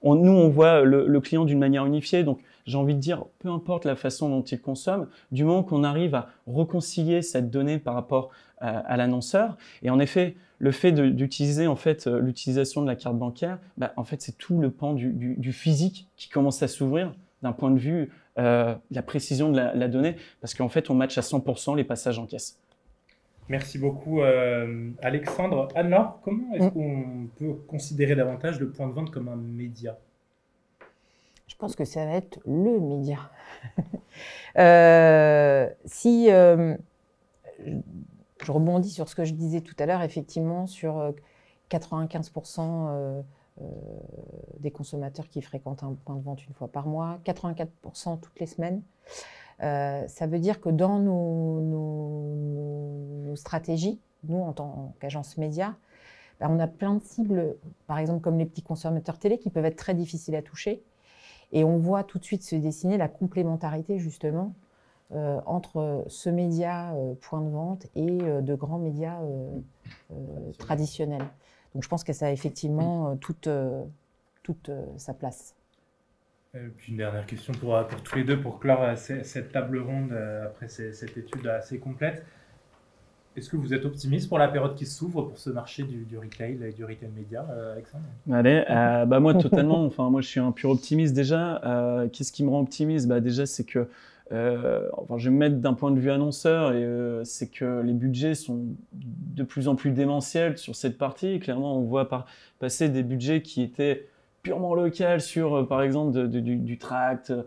Nous, on voit le client d'une manière unifiée. Donc, j'ai envie de dire, peu importe la façon dont il consomme, du moment qu'on arrive à réconcilier cette donnée par rapport à l'annonceur. Et en effet, le fait d'utiliser en fait l'utilisation de la carte bancaire, en fait, c'est tout le pan du physique qui commence à s'ouvrir d'un point de vue la précision de la donnée, parce qu'en fait, on match à 100% les passages en caisse. Merci beaucoup, Alexandre. Anne-Laure, comment est-ce qu'on peut considérer davantage le point de vente comme un média? Je pense que ça va être le média. Je rebondis sur ce que je disais tout à l'heure, effectivement, sur 95% des consommateurs qui fréquentent un point de vente une fois par mois, 84% toutes les semaines. Ça veut dire que dans nos stratégies, nous en tant qu'agence média, on a plein de cibles, par exemple comme les petits consommateurs télé, qui peuvent être très difficiles à toucher. Et on voit tout de suite se dessiner la complémentarité, justement, entre ce média point de vente et de grands médias traditionnels. Donc je pense que ça a effectivement toute sa place. Puis une dernière question pour tous les deux, pour clore cette table ronde après cette étude assez complète. Est-ce que vous êtes optimiste pour la période qui s'ouvre pour ce marché du retail et du retail média, Alexandre? Allez, moi totalement. Enfin, moi je suis un pur optimiste déjà. Qu'est-ce qui me rend optimiste? Déjà c'est que, je vais me mettre d'un point de vue annonceur, et c'est que les budgets sont de plus en plus démentiels sur cette partie. Et clairement, on voit passer des budgets qui étaient purement local sur, par exemple, du tract, de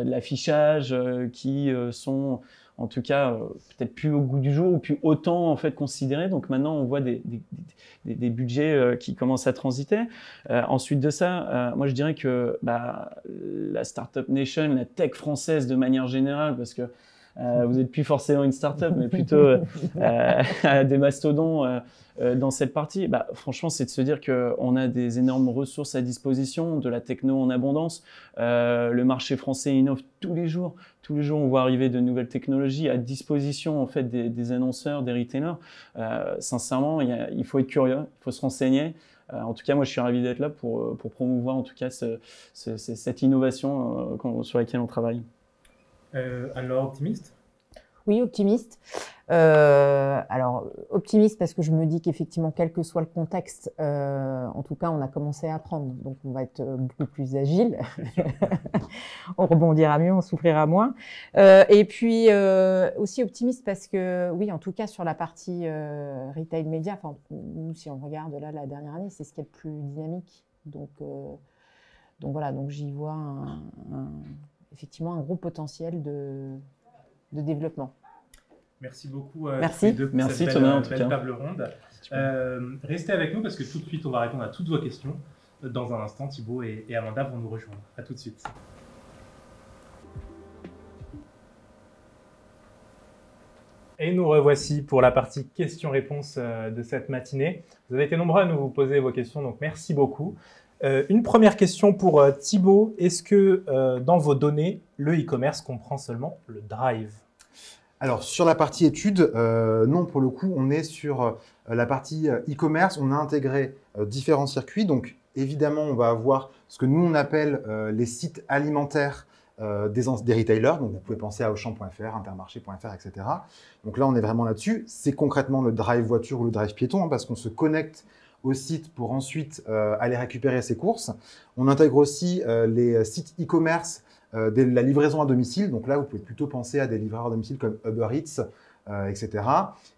l'affichage, qui sont en tout cas peut-être plus au goût du jour ou plus autant en fait considérés. Donc maintenant, on voit des budgets qui commencent à transiter. Ensuite de ça, moi je dirais que la Startup Nation, la tech française de manière générale, parce que vous n'êtes plus forcément une start-up, mais plutôt des mastodons dans cette partie. Franchement, c'est de se dire qu'on a des énormes ressources à disposition, de la techno en abondance. Le marché français innove tous les jours. Tous les jours, on voit arriver de nouvelles technologies à disposition en fait, des annonceurs, des retailers. Sincèrement, il faut être curieux, il faut se renseigner. En tout cas, moi, je suis ravi d'être là pour promouvoir en tout cas cette innovation sur laquelle on travaille. Alors, optimiste? Oui, optimiste. Alors, optimiste parce que je me dis qu'effectivement, quel que soit le contexte, en tout cas, on a commencé à apprendre. Donc, on va être beaucoup plus agile. On rebondira mieux, on souffrira moins. Et puis, aussi optimiste parce que, oui, en tout cas, sur la partie retail média, nous, si on regarde là, la dernière année, c'est ce qui est le plus dynamique. Donc voilà, donc j'y vois effectivement un gros potentiel de développement. Merci beaucoup. Merci. Merci cette Thomas, en tout belle cas. table ronde. Restez avec nous parce que tout de suite, on va répondre à toutes vos questions. Dans un instant, Thibaut et Amanda vont nous rejoindre. À tout de suite. Et nous revoici pour la partie questions-réponses de cette matinée. Vous avez été nombreux à nous poser vos questions, donc merci beaucoup. Une première question pour Thibaut. Est-ce que dans vos données, le e-commerce comprend seulement le drive? Alors, sur la partie études, non, pour le coup, on est sur la partie e-commerce. On a intégré différents circuits. Donc, évidemment, on va avoir ce que nous, on appelle les sites alimentaires des retailers. Donc, vous pouvez penser à Auchan.fr, Intermarché.fr, etc. Donc là, on est vraiment là-dessus. C'est concrètement le drive voiture ou le drive piéton, parce qu'on se connecte au site pour ensuite aller récupérer ses courses. On intègre aussi les sites e-commerce de la livraison à domicile. Donc là, vous pouvez plutôt penser à des livreurs à domicile comme Uber Eats, etc.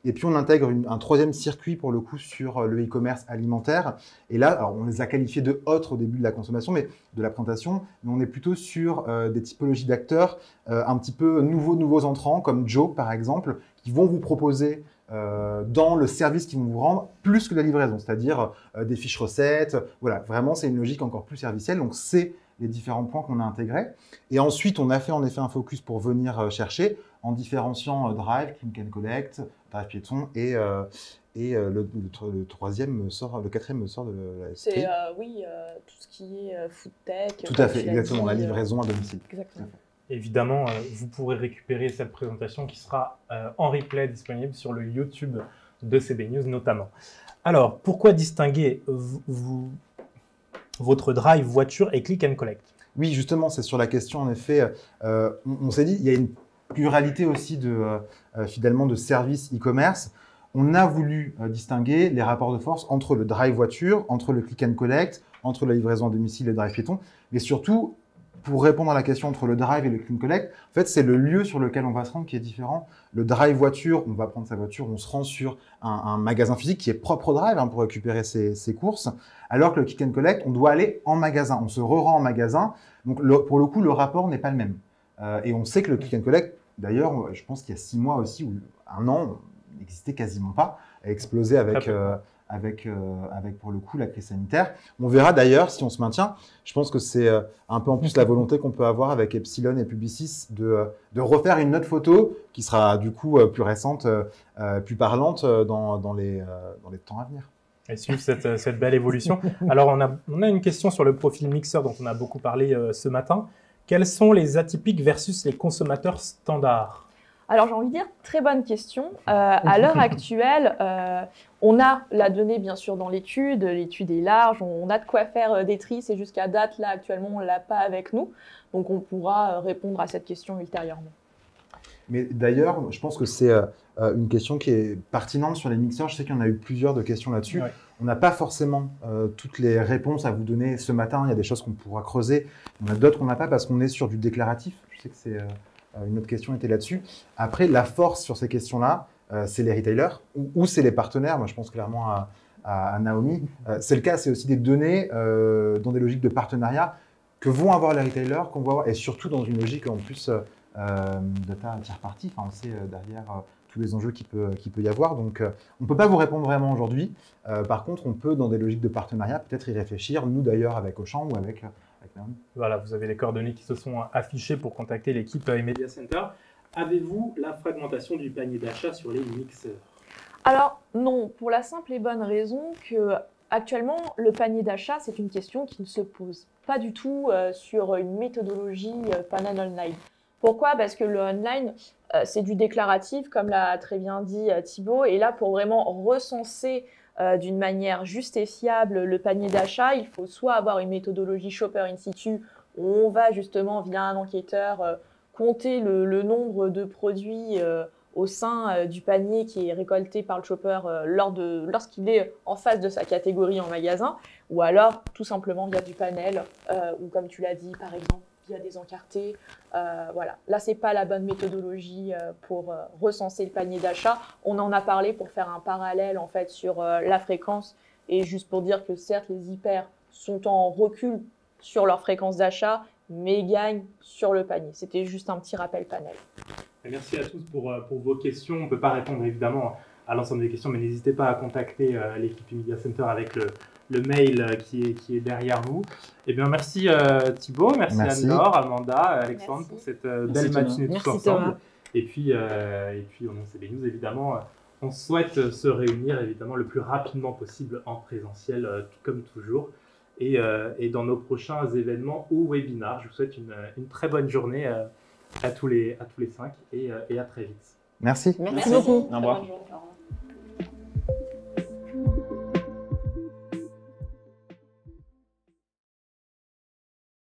Et puis, on intègre un troisième circuit pour le coup sur le e-commerce alimentaire. Et là, alors, on les a qualifiés de autres au début de la consommation, mais de la présentation. Mais on est plutôt sur des typologies d'acteurs un petit peu nouveaux entrants, comme Joe, par exemple, qui vont vous proposer dans le service qu'ils vont vous rendre plus que la livraison, c'est-à-dire des fiches recettes. Voilà, vraiment, c'est une logique encore plus servicielle. Donc, c'est les différents points qu'on a intégrés. Et ensuite, on a fait en effet un focus pour venir chercher en différenciant Drive, Click and Collect, Drive Piéton et le quatrième me sort de la ST. C'est tout ce qui est food tech. Tout à fait, exactement, la livraison à domicile. Exactement. Évidemment, vous pourrez récupérer cette présentation qui sera en replay disponible sur le YouTube de CB News notamment. Alors, pourquoi distinguer votre drive voiture et click and collect? Oui, justement, c'est sur la question, en effet, on s'est dit, il y a une pluralité aussi finalement de services e-commerce. On a voulu distinguer les rapports de force entre le drive voiture, entre le click and collect, entre la livraison à domicile et le drive piéton, mais surtout, pour répondre à la question entre le drive et le click and collect, en fait, c'est le lieu sur lequel on va se rendre qui est différent. Le drive voiture, on va prendre sa voiture, on se rend sur un magasin physique qui est propre au drive pour récupérer ses courses, alors que le click and collect, on doit aller en magasin, on se rend en magasin. Donc, pour le coup, le rapport n'est pas le même. Et on sait que le click and collect, d'ailleurs, je pense qu'il y a 6 mois aussi, ou 1 an, n'existait quasiment pas, a explosé avec pour le coup la crise sanitaire. On verra d'ailleurs si on se maintient. Je pense que c'est un peu en plus la volonté qu'on peut avoir avec Epsilon et Publicis de refaire une autre photo qui sera du coup plus récente, plus parlante dans les temps à venir. Et suivre cette belle évolution. Alors, on a une question sur le profil mixeur dont on a beaucoup parlé ce matin. Quels sont les atypiques versus les consommateurs standards? Alors j'ai envie de dire, très bonne question. À l'heure actuelle, on a la donnée bien sûr dans l'étude est large, on a de quoi faire des tris, et jusqu'à date, là actuellement, on ne l'a pas avec nous. Donc on pourra répondre à cette question ultérieurement. Mais d'ailleurs, je pense que c'est une question qui est pertinente sur les mixeurs. Je sais qu'il y en a eu plusieurs de questions là-dessus. Ouais. On n'a pas forcément toutes les réponses à vous donner ce matin. Il y a des choses qu'on pourra creuser. Il y en a d'autres qu'on n'a pas parce qu'on est sur du déclaratif. Je sais que c'est une autre question était là-dessus. Après, la force sur ces questions-là, c'est les retailers ou c'est les partenaires. Moi, je pense clairement à Naomi. C'est le cas, c'est aussi des données dans des logiques de partenariat que vont avoir les retailers, qu'on va avoir, et surtout dans une logique en plus data tiers party. Enfin, on sait derrière tous les enjeux qu'il peut y avoir. Donc, on ne peut pas vous répondre vraiment aujourd'hui. Par contre, on peut, dans des logiques de partenariat, peut-être y réfléchir, nous d'ailleurs avec Auchan ou avec Naomi. Voilà, vous avez les coordonnées qui se sont affichées pour contacter l'équipe Media Center. Avez-vous la fragmentation du panier d'achat sur les mixeurs? Alors non, pour la simple et bonne raison que actuellement, le panier d'achat, c'est une question qui ne se pose pas du tout sur une méthodologie panel online. Pourquoi? Parce que le online, c'est du déclaratif, comme l'a très bien dit Thibaut. Et là, pour vraiment recenser d'une manière juste et fiable le panier d'achat, il faut soit avoir une méthodologie shopper in situ, où on va justement, via un enquêteur, compter le nombre de produits au sein du panier qui est récolté par le shopper lorsqu'il est en face de sa catégorie en magasin, ou alors tout simplement via du panel, ou comme tu l'as dit, par exemple, via des encartés. Voilà. Là, ce n'est pas la bonne méthodologie pour recenser le panier d'achat. On en a parlé pour faire un parallèle en fait, sur la fréquence, et juste pour dire que certes, les hyper sont en recul sur leur fréquence d'achat, mais gagnent sur le panier. C'était juste un petit rappel panel. Merci à tous pour vos questions. On ne peut pas répondre évidemment à l'ensemble des questions, mais n'hésitez pas à contacter l'équipe Media Center avec le mail qui est derrière vous. Eh bien, merci Thibaut, merci Anne-Laure, Amanda, Alexandre pour cette belle matinée tous ensemble. Thomas. Et puis au nom de CB News, évidemment, on souhaite se réunir évidemment le plus rapidement possible en présentiel, comme toujours, et dans nos prochains événements ou webinars. Je vous souhaite une très bonne journée à tous les 5 et à très vite. Merci. Merci beaucoup. Au revoir. Bonne journée.